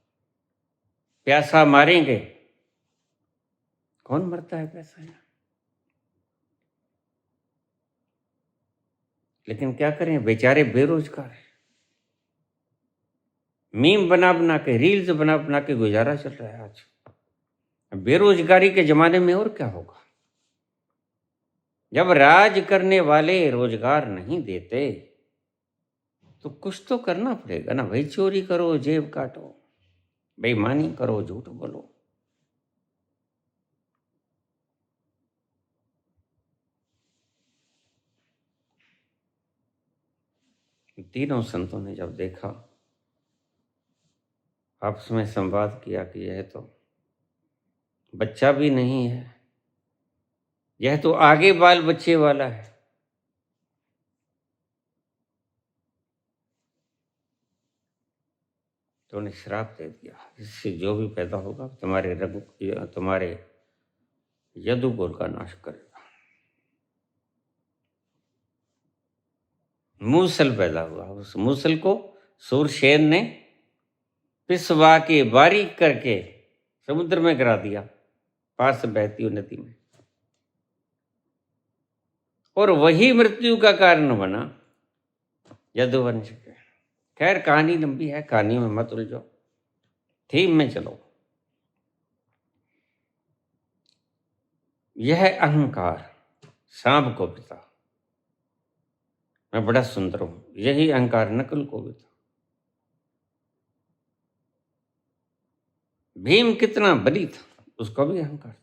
प्यासा मारेंगे, कौन मरता है प्यासा है? लेकिन क्या करें, बेचारे बेरोजगार है। मीम बना बना के, रील्स बना बना के गुजारा चल रहा है आज। बेरोजगारी के जमाने में और क्या होगा? जब राज करने वाले रोजगार नहीं देते तो कुछ तो करना पड़ेगा ना भाई। चोरी करो, जेब काटो, बेईमानी करो, झूठ बोलो। तीनों संतों ने जब देखा, आपस में संवाद किया कि यह तो बच्चा भी नहीं है, यह तो आगे बाल बच्चे वाला है। तो उन्हें श्राप दे दिया, इससे जो भी पैदा होगा तुम्हारे रघु, तुम्हारे यदुकुल का नाश करेगा। मूसल पैदा हुआ, उस मूसल को सूरसेन ने पिसवा के बारीक करके समुद्र में गिरा दिया, पास से बहती हुई नदी में, और वही मृत्यु का कारण बना यदुवंश के। खैर कहानी लंबी है, कहानी में मत उलझो, थीम में चलो। यह अहंकार सांप को पिता, मैं बड़ा सुंदर हूं, यही अहंकार नकुल को पिता। भीम कितना बली था, उसका भी अहंकार था।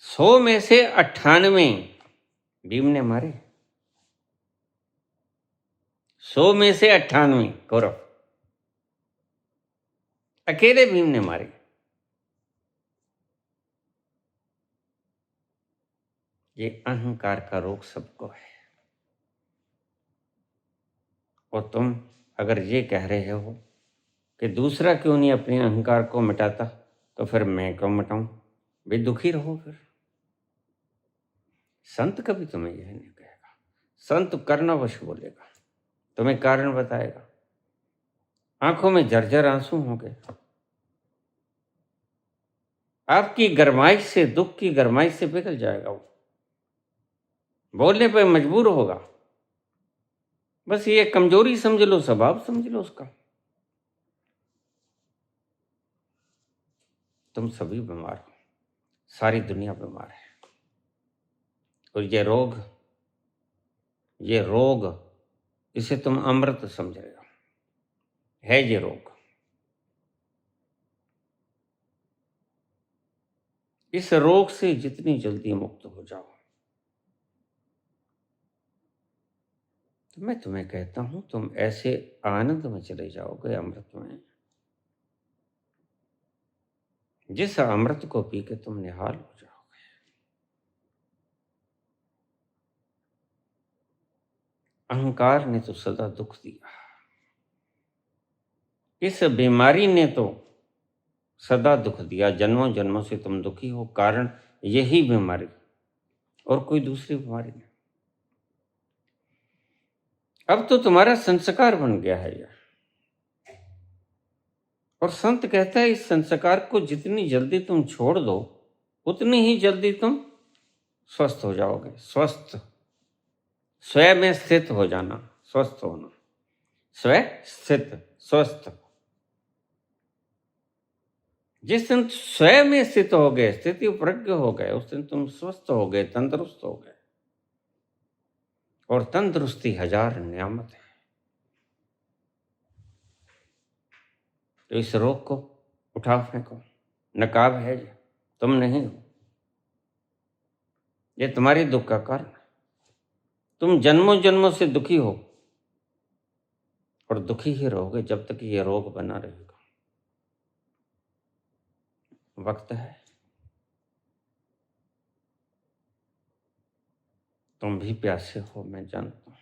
100 में से 98 भीम ने मारे, 100 में से 98 कौरव अकेले भीम ने मारे। ये अहंकार का रोग सबको है। और तुम अगर ये कह रहे हो कि दूसरा क्यों नहीं अपने अहंकार को मिटाता, तो फिर मैं क्यों मिटाऊं? भी दुखी रहो फिर। संत कभी तुम्हें यह नहीं कहेगा, संत करनावश बोलेगा, तुम्हें कारण बताएगा। आंखों में झरझर आंसू होंगे, आपकी गरमाइश से, दुख की गरमाइश से पिघल जाएगा वो, बोलने पर मजबूर होगा। बस ये कमजोरी समझ लो, स्वभाव समझ लो उसका। तुम सभी बीमार हो, सारी दुनिया बीमार है। और ये रोग इसे तुम अमृत समझ रहे हो, है ये रोग। इस रोग से जितनी जल्दी मुक्त हो जाओ, तो मैं तुम्हें कहता हूं तुम ऐसे आनंद में चले जाओगे, अमृत में, जिस अमृत को पी के तुम निहाल हो जाओगे। अहंकार ने तो सदा दुख दिया, इस बीमारी ने तो सदा दुख दिया, जन्मों जन्मों से तुम दुखी हो, कारण यही बीमारी, और कोई दूसरी बीमारी नहीं। अब तो तुम्हारा संस्कार बन गया है यह, और संत कहता है इस संस्कार को जितनी जल्दी तुम छोड़ दो, उतनी ही जल्दी तुम स्वस्थ हो जाओगे। स्वस्थ, स्वयं में स्थित हो जाना, स्वस्थ होना, स्वयं स्थित, स्वस्थ। जिस दिन स्वयं में स्थित हो गए, स्थिति प्रज्ञ हो गए, उस दिन तुम स्वस्थ हो गए, तंदुरुस्त हो गए। और तंदुरुस्ती 1000 नियामत है। तो इस रोग को उठा फेंको। नकाब है ये, तुम नहीं हो। ये तुम्हारी दुख का कारण है। तुम जन्मों जन्मों से दुखी हो और दुखी ही रहोगे जब तक ये रोग बना रहेगा। वक्त है, तुम भी प्यासे हो, मैं जानता हूं।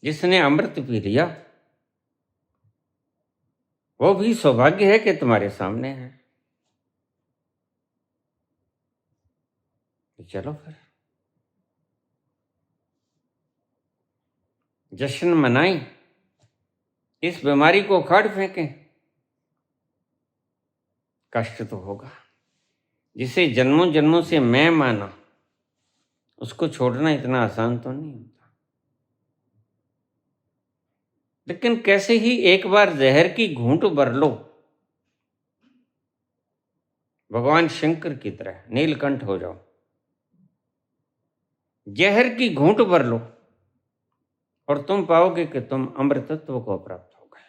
जिसने अमृत पी लिया वो भी सौभाग्य है कि तुम्हारे सामने है। चलो फिर जश्न मनाएं, इस बीमारी को उखाड़ फेंकें। कष्ट तो होगा। जिसे जन्मों जन्मों से मैं माना उसको छोड़ना इतना आसान तो नहीं होता। लेकिन कैसे ही एक बार जहर की घूंट भर लो, भगवान शंकर की तरह नीलकंठ हो जाओ। जहर की घूंट भर लो और तुम पाओगे कि तुम अमृतत्व को प्राप्त हो गए।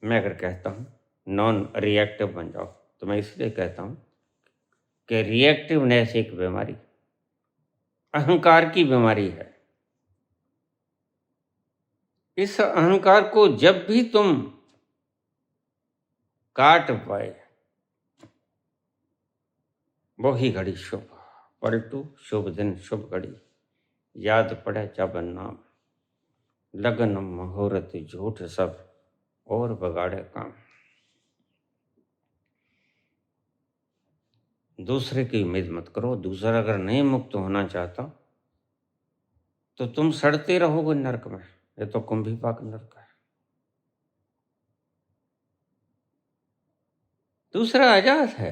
मैं अगर कहता हूं नॉन रिएक्टिव बन जाओ तो मैं इसलिए कहता हूं कि रिएक्टिवनेस एक बीमारी, अहंकार की बीमारी है। इस अहंकार को जब भी तुम काट पाए वो ही घड़ी शुभ। पलटू शुभ दिन शुभ घड़ी, याद पड़े जब नाम, लगन मुहूर्त झूठ सब और बगाड़े काम। दूसरे की उम्मीद मत करो। दूसरा अगर नहीं मुक्त होना चाहता तो तुम सड़ते रहोगे नरक में। ये तो कुंभीपाक नरक है। दूसरा आजाद है।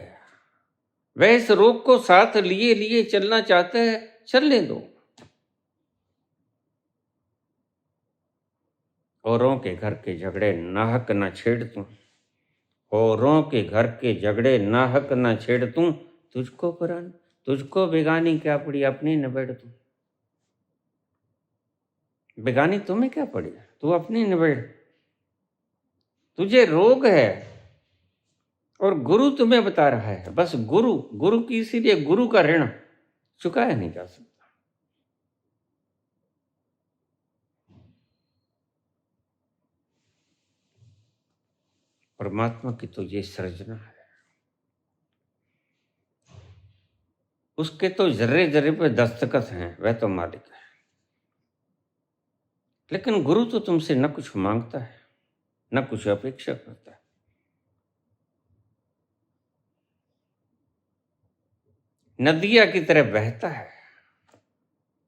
वह इस रोग को साथ लिए लिए चलना चाहते हैं, चलने दो। औरों के घर के झगड़े नाहक न छेड़ तू, औरों के घर के झगड़े नाहक न छेड़ तू। तुझको पुरानी तुझको बेगानी क्या पड़ी, अपनी निबेड़ तू। बेगानी तुम्हें क्या पड़ी, तू अपनी निबेड़। तुझे रोग है और गुरु तुम्हें बता रहा है। बस गुरु गुरु की, इसीलिए गुरु का ऋण चुकाया नहीं जा सकता। परमात्मा की तो ये सृजना है, उसके तो जर्रे जर्रे पे दस्तखत हैं, वह तो मालिक है। लेकिन गुरु तो तुमसे न कुछ मांगता है न कुछ अपेक्षा करता है। नदिया की तरह बहता है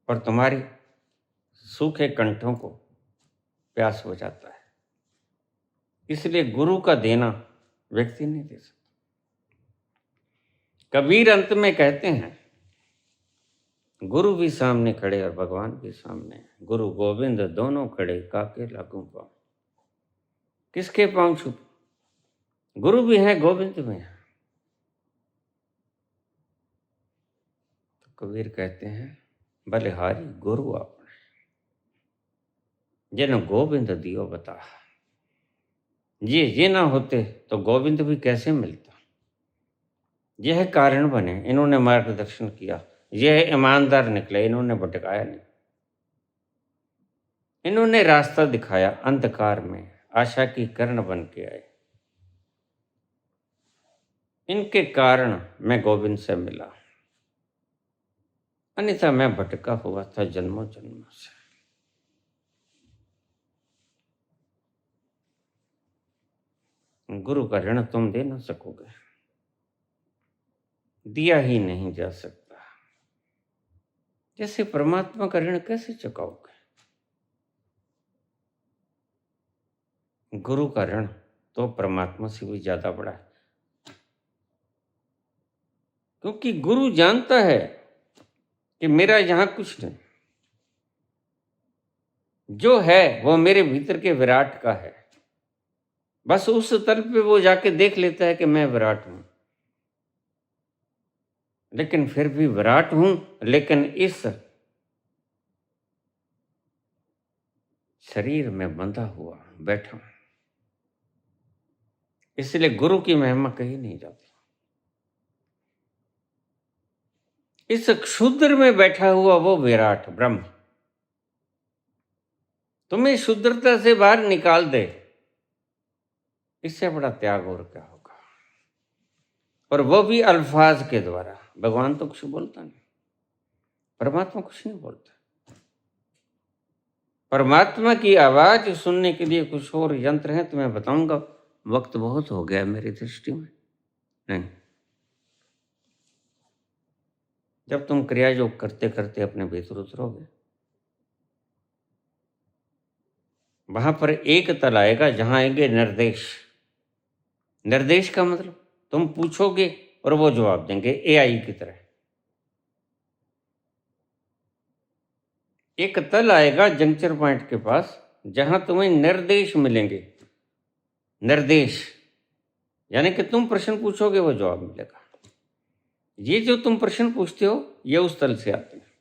और तुम्हारी सूखे कंठों को प्यास बुझाता है। इसलिए गुरु का देना व्यक्ति नहीं दे सकता। कबीर अंत में कहते हैं, गुरु भी सामने खड़े और भगवान भी सामने, गुरु गोविंद दोनों खड़े, काके लागू पाँव। किसके पाँव छू? गुरु भी है गोविंद भी है। तो कबीर कहते हैं, बलिहारी गुरु आपने, जिन गोविंद दियो बता। ये ना होते तो गोविंद भी कैसे मिलता। यह कारण बने, इन्होंने मार्गदर्शन किया। यह ईमानदार निकले, इन्होंने भटकाया नहीं। इन्होंने रास्ता दिखाया, अंधकार में आशा की किरण बन के आए। इनके कारण मैं गोविंद से मिला, अन्यथा मैं भटका हुआ था जन्मों जन्मों से। गुरु का ऋण तुम दे ना सकोगे, दिया ही नहीं जा सकता। जैसे परमात्मा का ऋण कैसे चुकाओगे? गुरु का ऋण तो परमात्मा से भी ज्यादा बड़ा है, क्योंकि गुरु जानता है कि मेरा यहां कुछ नहीं, जो है वो मेरे भीतर के विराट का है। बस उस तल पे वो जाके देख लेता है कि मैं विराट हूं, लेकिन फिर भी विराट हूं, लेकिन इस शरीर में बंधा हुआ बैठा हूं। इसलिए गुरु की महिमा कही नहीं जाती। इस क्षुद्र में बैठा हुआ वो विराट ब्रह्म तुम्हें शुद्रता से बाहर निकाल दे, इससे बड़ा त्याग और क्या होगा। और वो भी अल्फाज के द्वारा। भगवान तो कुछ बोलता नहीं, परमात्मा कुछ नहीं बोलता। परमात्मा की आवाज सुनने के लिए कुछ और यंत्र हैं, तो मैं बताऊंगा। वक्त बहुत हो गया मेरी दृष्टि में। नहीं, जब तुम क्रिया योग करते करते अपने भीतर उतरोगे, वहां पर एक तल आएगा जहां आएंगे निर्देश। निर्देश का मतलब तुम पूछोगे और वो जवाब देंगे, एआई की तरह। एक तल आएगा जंक्शन पॉइंट के पास जहां तुम्हें निर्देश मिलेंगे। निर्देश यानी कि तुम प्रश्न पूछोगे, वो जवाब मिलेगा। ये जो तुम प्रश्न पूछते हो, ये उस तल से आते हैं।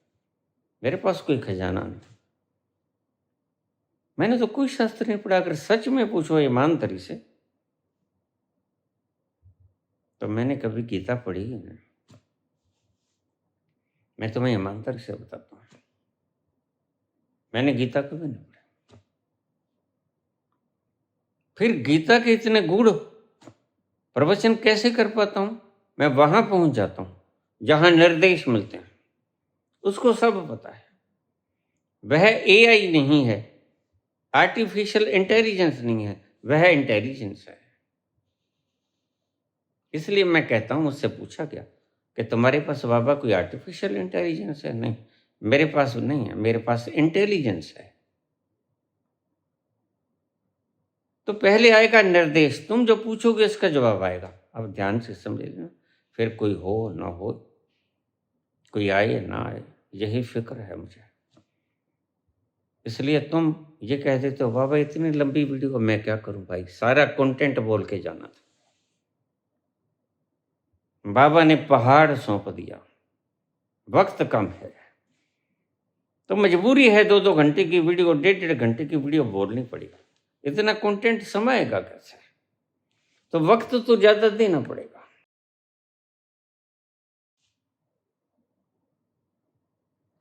मेरे पास कोई खजाना नहीं, मैंने तो कोई शास्त्र नहीं पढ़ा। अगर सच में पूछो ईमानदारी से, तो मैंने कभी गीता पढ़ी ही नहीं। मैं तुम्हें ईमानदारी से बताता हूँ, मैंने गीता कभी नहीं पढ़ी। फिर गीता के इतने गूढ़ प्रवचन कैसे कर पाता हूं? मैं वहां पहुंच जाता हूं जहां निर्देश मिलते हैं। उसको सब पता है। वह एआई नहीं है, आर्टिफिशियल इंटेलिजेंस नहीं है, वह इंटेलिजेंस है। इसलिए मैं कहता हूं, मुझसे पूछा गया कि तुम्हारे पास बाबा कोई आर्टिफिशियल इंटेलिजेंस है? नहीं, मेरे पास नहीं है, मेरे पास इंटेलिजेंस है। तो पहले आएगा निर्देश, तुम जो पूछोगे इसका जवाब आएगा। अब ध्यान से समझ लेना। फिर कोई हो ना हो, कोई आए ना आए, यही फिक्र है मुझे। इसलिए तुम ये कह देते हो बाबा इतनी लंबी वीडियो, मैं क्या करूं भाई, सारा कंटेंट बोल के जाना था। बाबा ने पहाड़ सौंप दिया, वक्त कम है, तो मजबूरी है 2-2 घंटे की वीडियो, 1.5 घंटे की वीडियो बोलनी पड़ेगी। इतना कंटेंट समाएगा कैसे? तो वक्त तो ज्यादा देना पड़ेगा।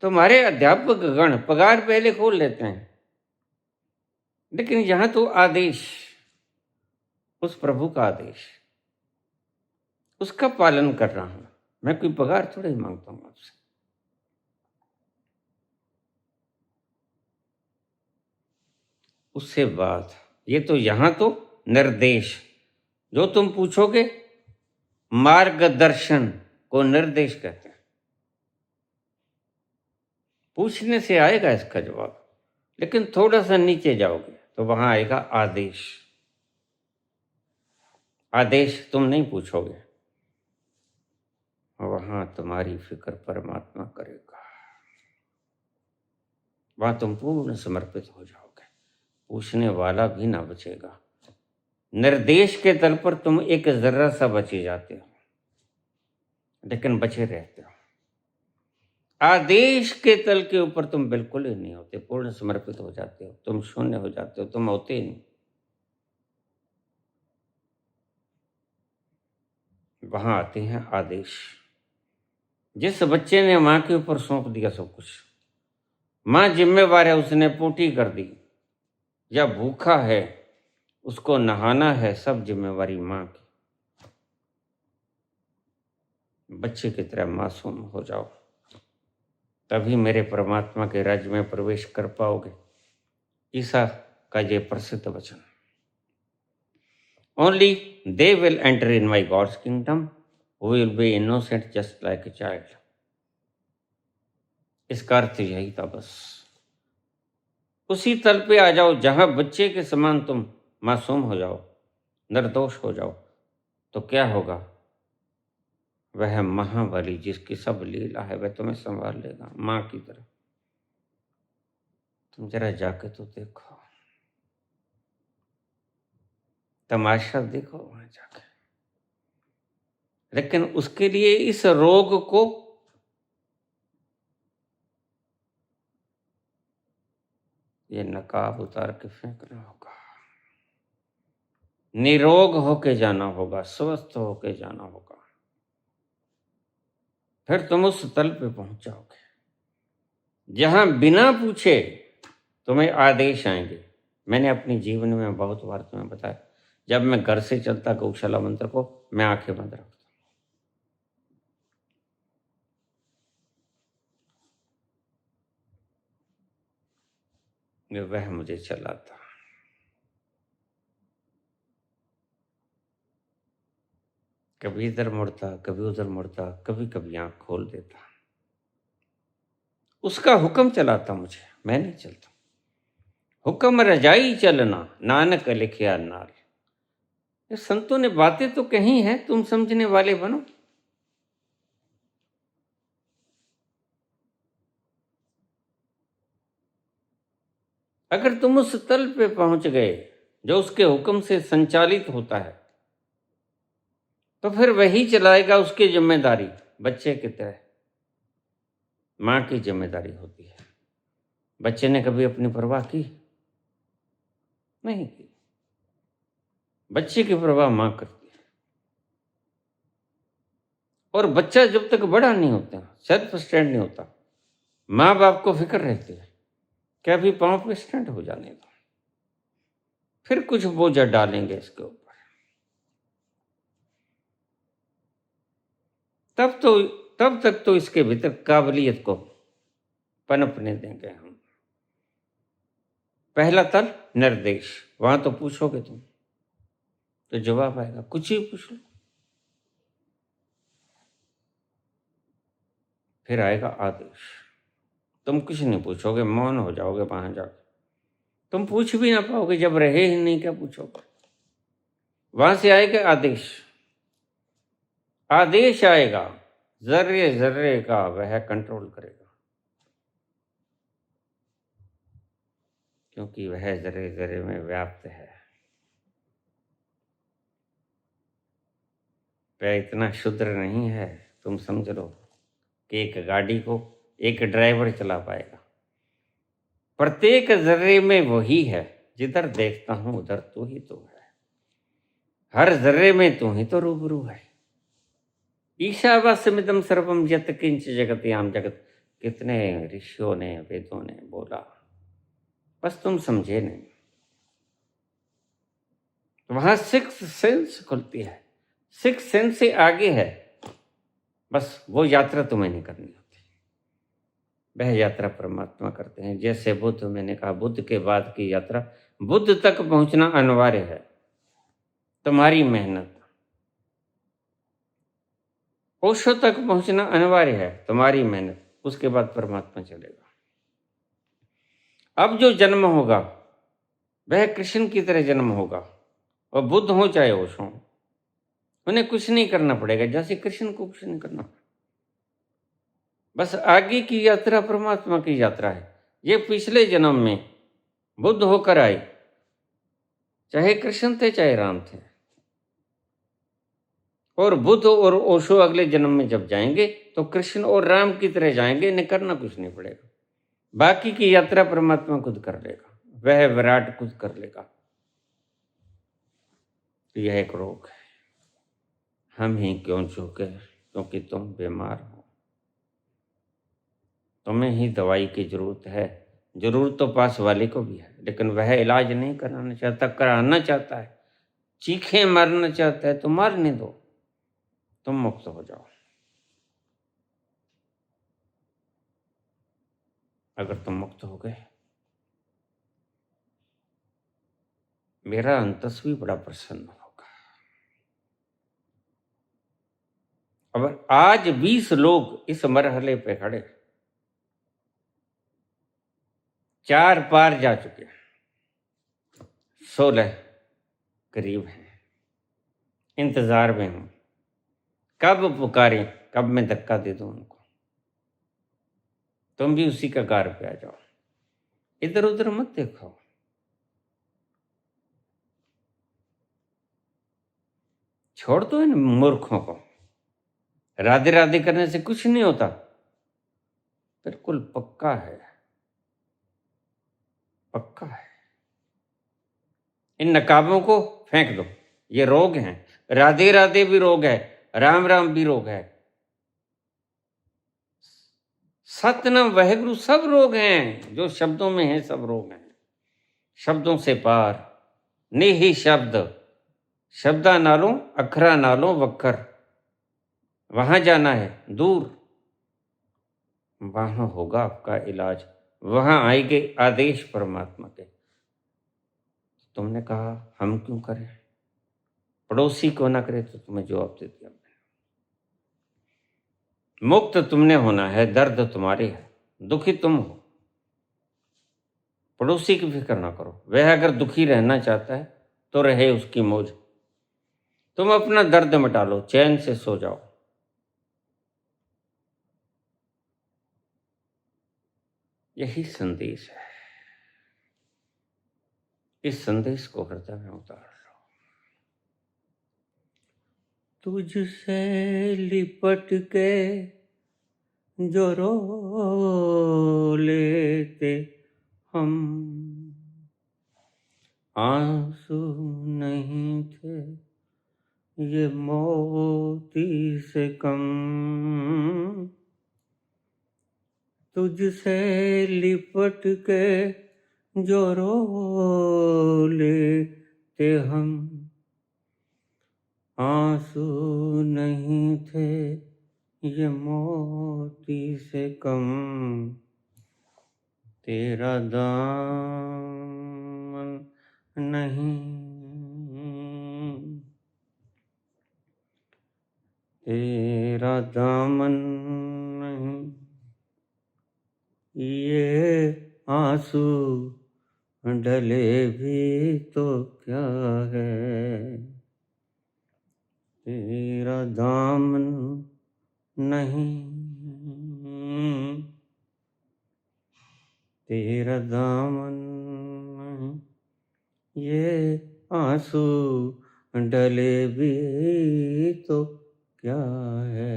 तुम्हारे अध्यापक गण पगार पहले खोल लेते हैं, लेकिन यहां तो आदेश, उस प्रभु का आदेश, उसका पालन कर रहा हूं। मैं कोई पगार थोड़ा ही मांगता हूं आपसे। उससे बात, ये तो यहां तो निर्देश, जो तुम पूछोगे मार्गदर्शन को निर्देश कहते हैं। पूछने से आएगा इसका जवाब, लेकिन थोड़ा सा नीचे जाओगे तो वहां आएगा आदेश। आदेश तुम नहीं पूछोगे, वहां तुम्हारी फिक्र परमात्मा करेगा। वहां तुम पूर्ण समर्पित हो जाओगे, पूछने वाला भी ना बचेगा। निर्देश के तल पर तुम एक जर्रा सा बचे जाते हो, लेकिन बचे रहते हो। आदेश के तल के ऊपर तुम बिल्कुल ही नहीं होते, पूर्ण समर्पित हो जाते हो, तुम शून्य हो जाते हो, तुम होते ही नहीं। वहां आते हैं आदेश। जिस बच्चे ने मां के ऊपर सौंप दिया सब कुछ, मां जिम्मेवार है, उसने पोटी कर दी या भूखा है, उसको नहाना है, सब जिम्मेवारी मां की। बच्चे की तरह मासूम हो जाओ, तभी मेरे परमात्मा के राज्य में प्रवेश कर पाओगे। ईसा का ये प्रसिद्ध वचन, only they will enter in my God's kingdom who will be innocent just like a child. इसका अर्थ यही था बस। उसी तल पे आ जाओ जहां बच्चे के समान तुम मासूम हो जाओ, निर्दोष हो जाओ, तो क्या होगा? वह महाबली जिसकी सब लीला है, वह तुम्हें संभाल लेगा मां की तरह। तुम जरा जाके तो देखो, तमाशा देखो वहां जाके। लेकिन उसके लिए इस रोग को ये नकाब उतार के फेंकना होगा, निरोग होके जाना होगा, स्वस्थ होके जाना होगा, फिर तुम उस तल पे पहुंच जाओगे जहां बिना पूछे तुम्हें आदेश आएंगे। मैंने अपने जीवन में बहुत बार तुम्हें बताया, जब मैं घर से चलता गौशाला मंत्र को, मैं आंखें बंद रखता, वह मुझे चलाता। कभी इधर मुड़ता, कभी उधर मुड़ता, कभी कभी आंख खोल देता। उसका हुक्म चलाता मुझे, मैं नहीं चलता। हुक्म रजाई चलना, नानक लिखिया नाल। ये संतों ने बातें तो कही हैं, तुम समझने वाले बनो। अगर तुम उस तल पे पहुंच गए जो उसके हुक्म से संचालित होता है, तो फिर वही चलाएगा। उसकी जिम्मेदारी बच्चे की तरह मां की जिम्मेदारी होती है। बच्चे ने कभी अपनी परवाह की? नहीं की। बच्चे की परवाह मां करती है। और बच्चा जब तक बड़ा नहीं होता, सेल्फ स्टैंड नहीं होता, माँ बाप को फिक्र रहती है कि अभी पांव पे स्टैंड हो जाने दो, फिर कुछ बोझा डालेंगे इसके ऊपर। तब तक तो इसके भीतर काबिलियत को पनपने देंगे हम। पहला तल निर्देश, वहां तो पूछोगे तुम तो जवाब आएगा, कुछ ही पूछ लो। फिर आएगा आदेश, तुम कुछ नहीं पूछोगे, मौन हो जाओगे वहां जाकर। तुम पूछ भी ना पाओगे, जब रहे ही नहीं क्या पूछोगे। वहां से आएगा आदेश। आदेश आएगा, जर्रे जर्रे का वह कंट्रोल करेगा, क्योंकि वह जर्रे जर्रे में व्याप्त है। वह इतना शुद्र नहीं है, तुम समझ लो कि एक गाड़ी को एक ड्राइवर चला पाएगा। प्रत्येक जर्रे में वही है, जिधर देखता हूं उधर तू ही तो है। हर जर्रे में तू ही तो रूबरू है। ईशावास्यमिदं सर्वम यत् किंच जगत्याम जगत। कितने ऋषियों ने, वेदों ने बोला, बस तुम समझे नहीं। वहां सिक्स सेंस खुलती है, सिक्स सेंस से आगे है। बस वो यात्रा तुम्हें नहीं करनी होती, वह यात्रा परमात्मा करते हैं। जैसे बुद्ध, मैंने कहा बुद्ध के बाद की यात्रा, बुद्ध तक पहुंचना अनिवार्य है, तुम्हारी मेहनत। ओशो तक पहुंचना अनिवार्य है, तुम्हारी मेहनत। उसके बाद परमात्मा चलेगा। अब जो जन्म होगा वह कृष्ण की तरह जन्म होगा, और बुद्ध हो चाहे ओशो, उन्हें कुछ नहीं करना पड़ेगा, जैसे कृष्ण को कुछ नहीं करना। बस आगे की यात्रा परमात्मा की यात्रा है। ये पिछले जन्म में बुद्ध होकर आए, चाहे कृष्ण थे चाहे राम थे, और बुद्ध और ओशो अगले जन्म में जब जाएंगे तो कृष्ण और राम की तरह जाएंगे, इन्हें करना कुछ नहीं पड़ेगा। बाकी की यात्रा परमात्मा खुद कर लेगा, वह विराट खुद कर लेगा। यह एक रोग है, हम ही क्यों चूके, क्योंकि तुम बीमार हो। तुम्हें ही दवाई की जरूरत है। जरूरत तो पास वाले को भी है, लेकिन वह इलाज नहीं कराना चाहता, कराना चाहता है, चीखे मारना चाहता है, तो मारने दो, तुम मुक्त हो जाओ। अगर तुम मुक्त हो गए, मेरा अंतस्वी बड़ा प्रसन्न होगा। अब आज 20 लोग इस मरहले पे खड़े, 4 पार जा चुके, 16 करीब हैं, इंतजार में हूं, कब पुकारें, कब मैं धक्का दे दूं उनको। तुम भी उसी कगार पे आ जाओ, इधर उधर मत देखो। छोड़ दो इन मूर्खों को। राधे राधे करने से कुछ नहीं होता, बिल्कुल पक्का है, पक्का है। इन नकाबों को फेंक दो, ये रोग हैं। राधे राधे भी रोग है, राम राम भी रोग है, सतनाम वाहेगुरु सब रोग हैं। जो शब्दों में हैं सब रोग हैं। शब्दों से पार नेही शब्द, शब्दा नालों अखरा नालों वक्कर, वहां जाना है दूर, वहां होगा आपका इलाज, वहां आएंगे आदेश परमात्मा के। तुमने कहा हम क्यों करें, पड़ोसी को ना करे तो तुम्हें जवाब दे दिया। मुक्त तुमने होना है, दर्द तुम्हारे है, दुखी तुम हो, पड़ोसी की फिक्र ना करो। वह अगर दुखी रहना चाहता है तो रहे उसकी मौज, तुम अपना दर्द मिटा लो, चैन से सो जाओ। यही संदेश है। इस संदेश को हृदय में उतार लो। तुझसे लिपट के जो रो लेते हम, आंसू नहीं थे ये मोती से कम। तुझसे लिपट के जो रो लेते हम, आंसू नहीं थे ये मोती से कम। तेरा दामन नहीं, तेरा दामन नहीं, ये आंसू डले भी तो क्या है। तेरा दामन नहीं, तेरा दामन नहीं, ये आंसू डले भी तो क्या है।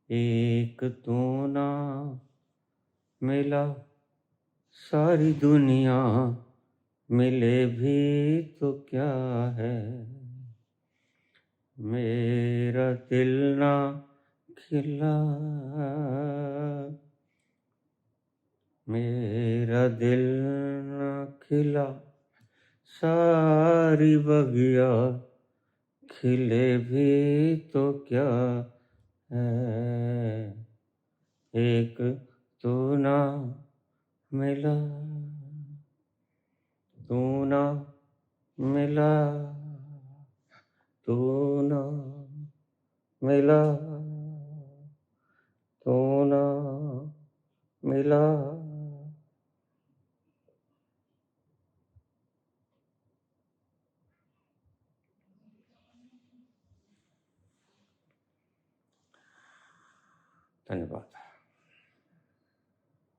एक तू ना मिला सारी दुनिया मिले भी तो क्या है। मेरा दिल ना खिला, मेरा दिल ना खिला सारी बगिया खिले भी तो क्या है। एक तू ना मिला, तू ना मिला, तू ना मिला, तू ना मिला। धन्यवाद।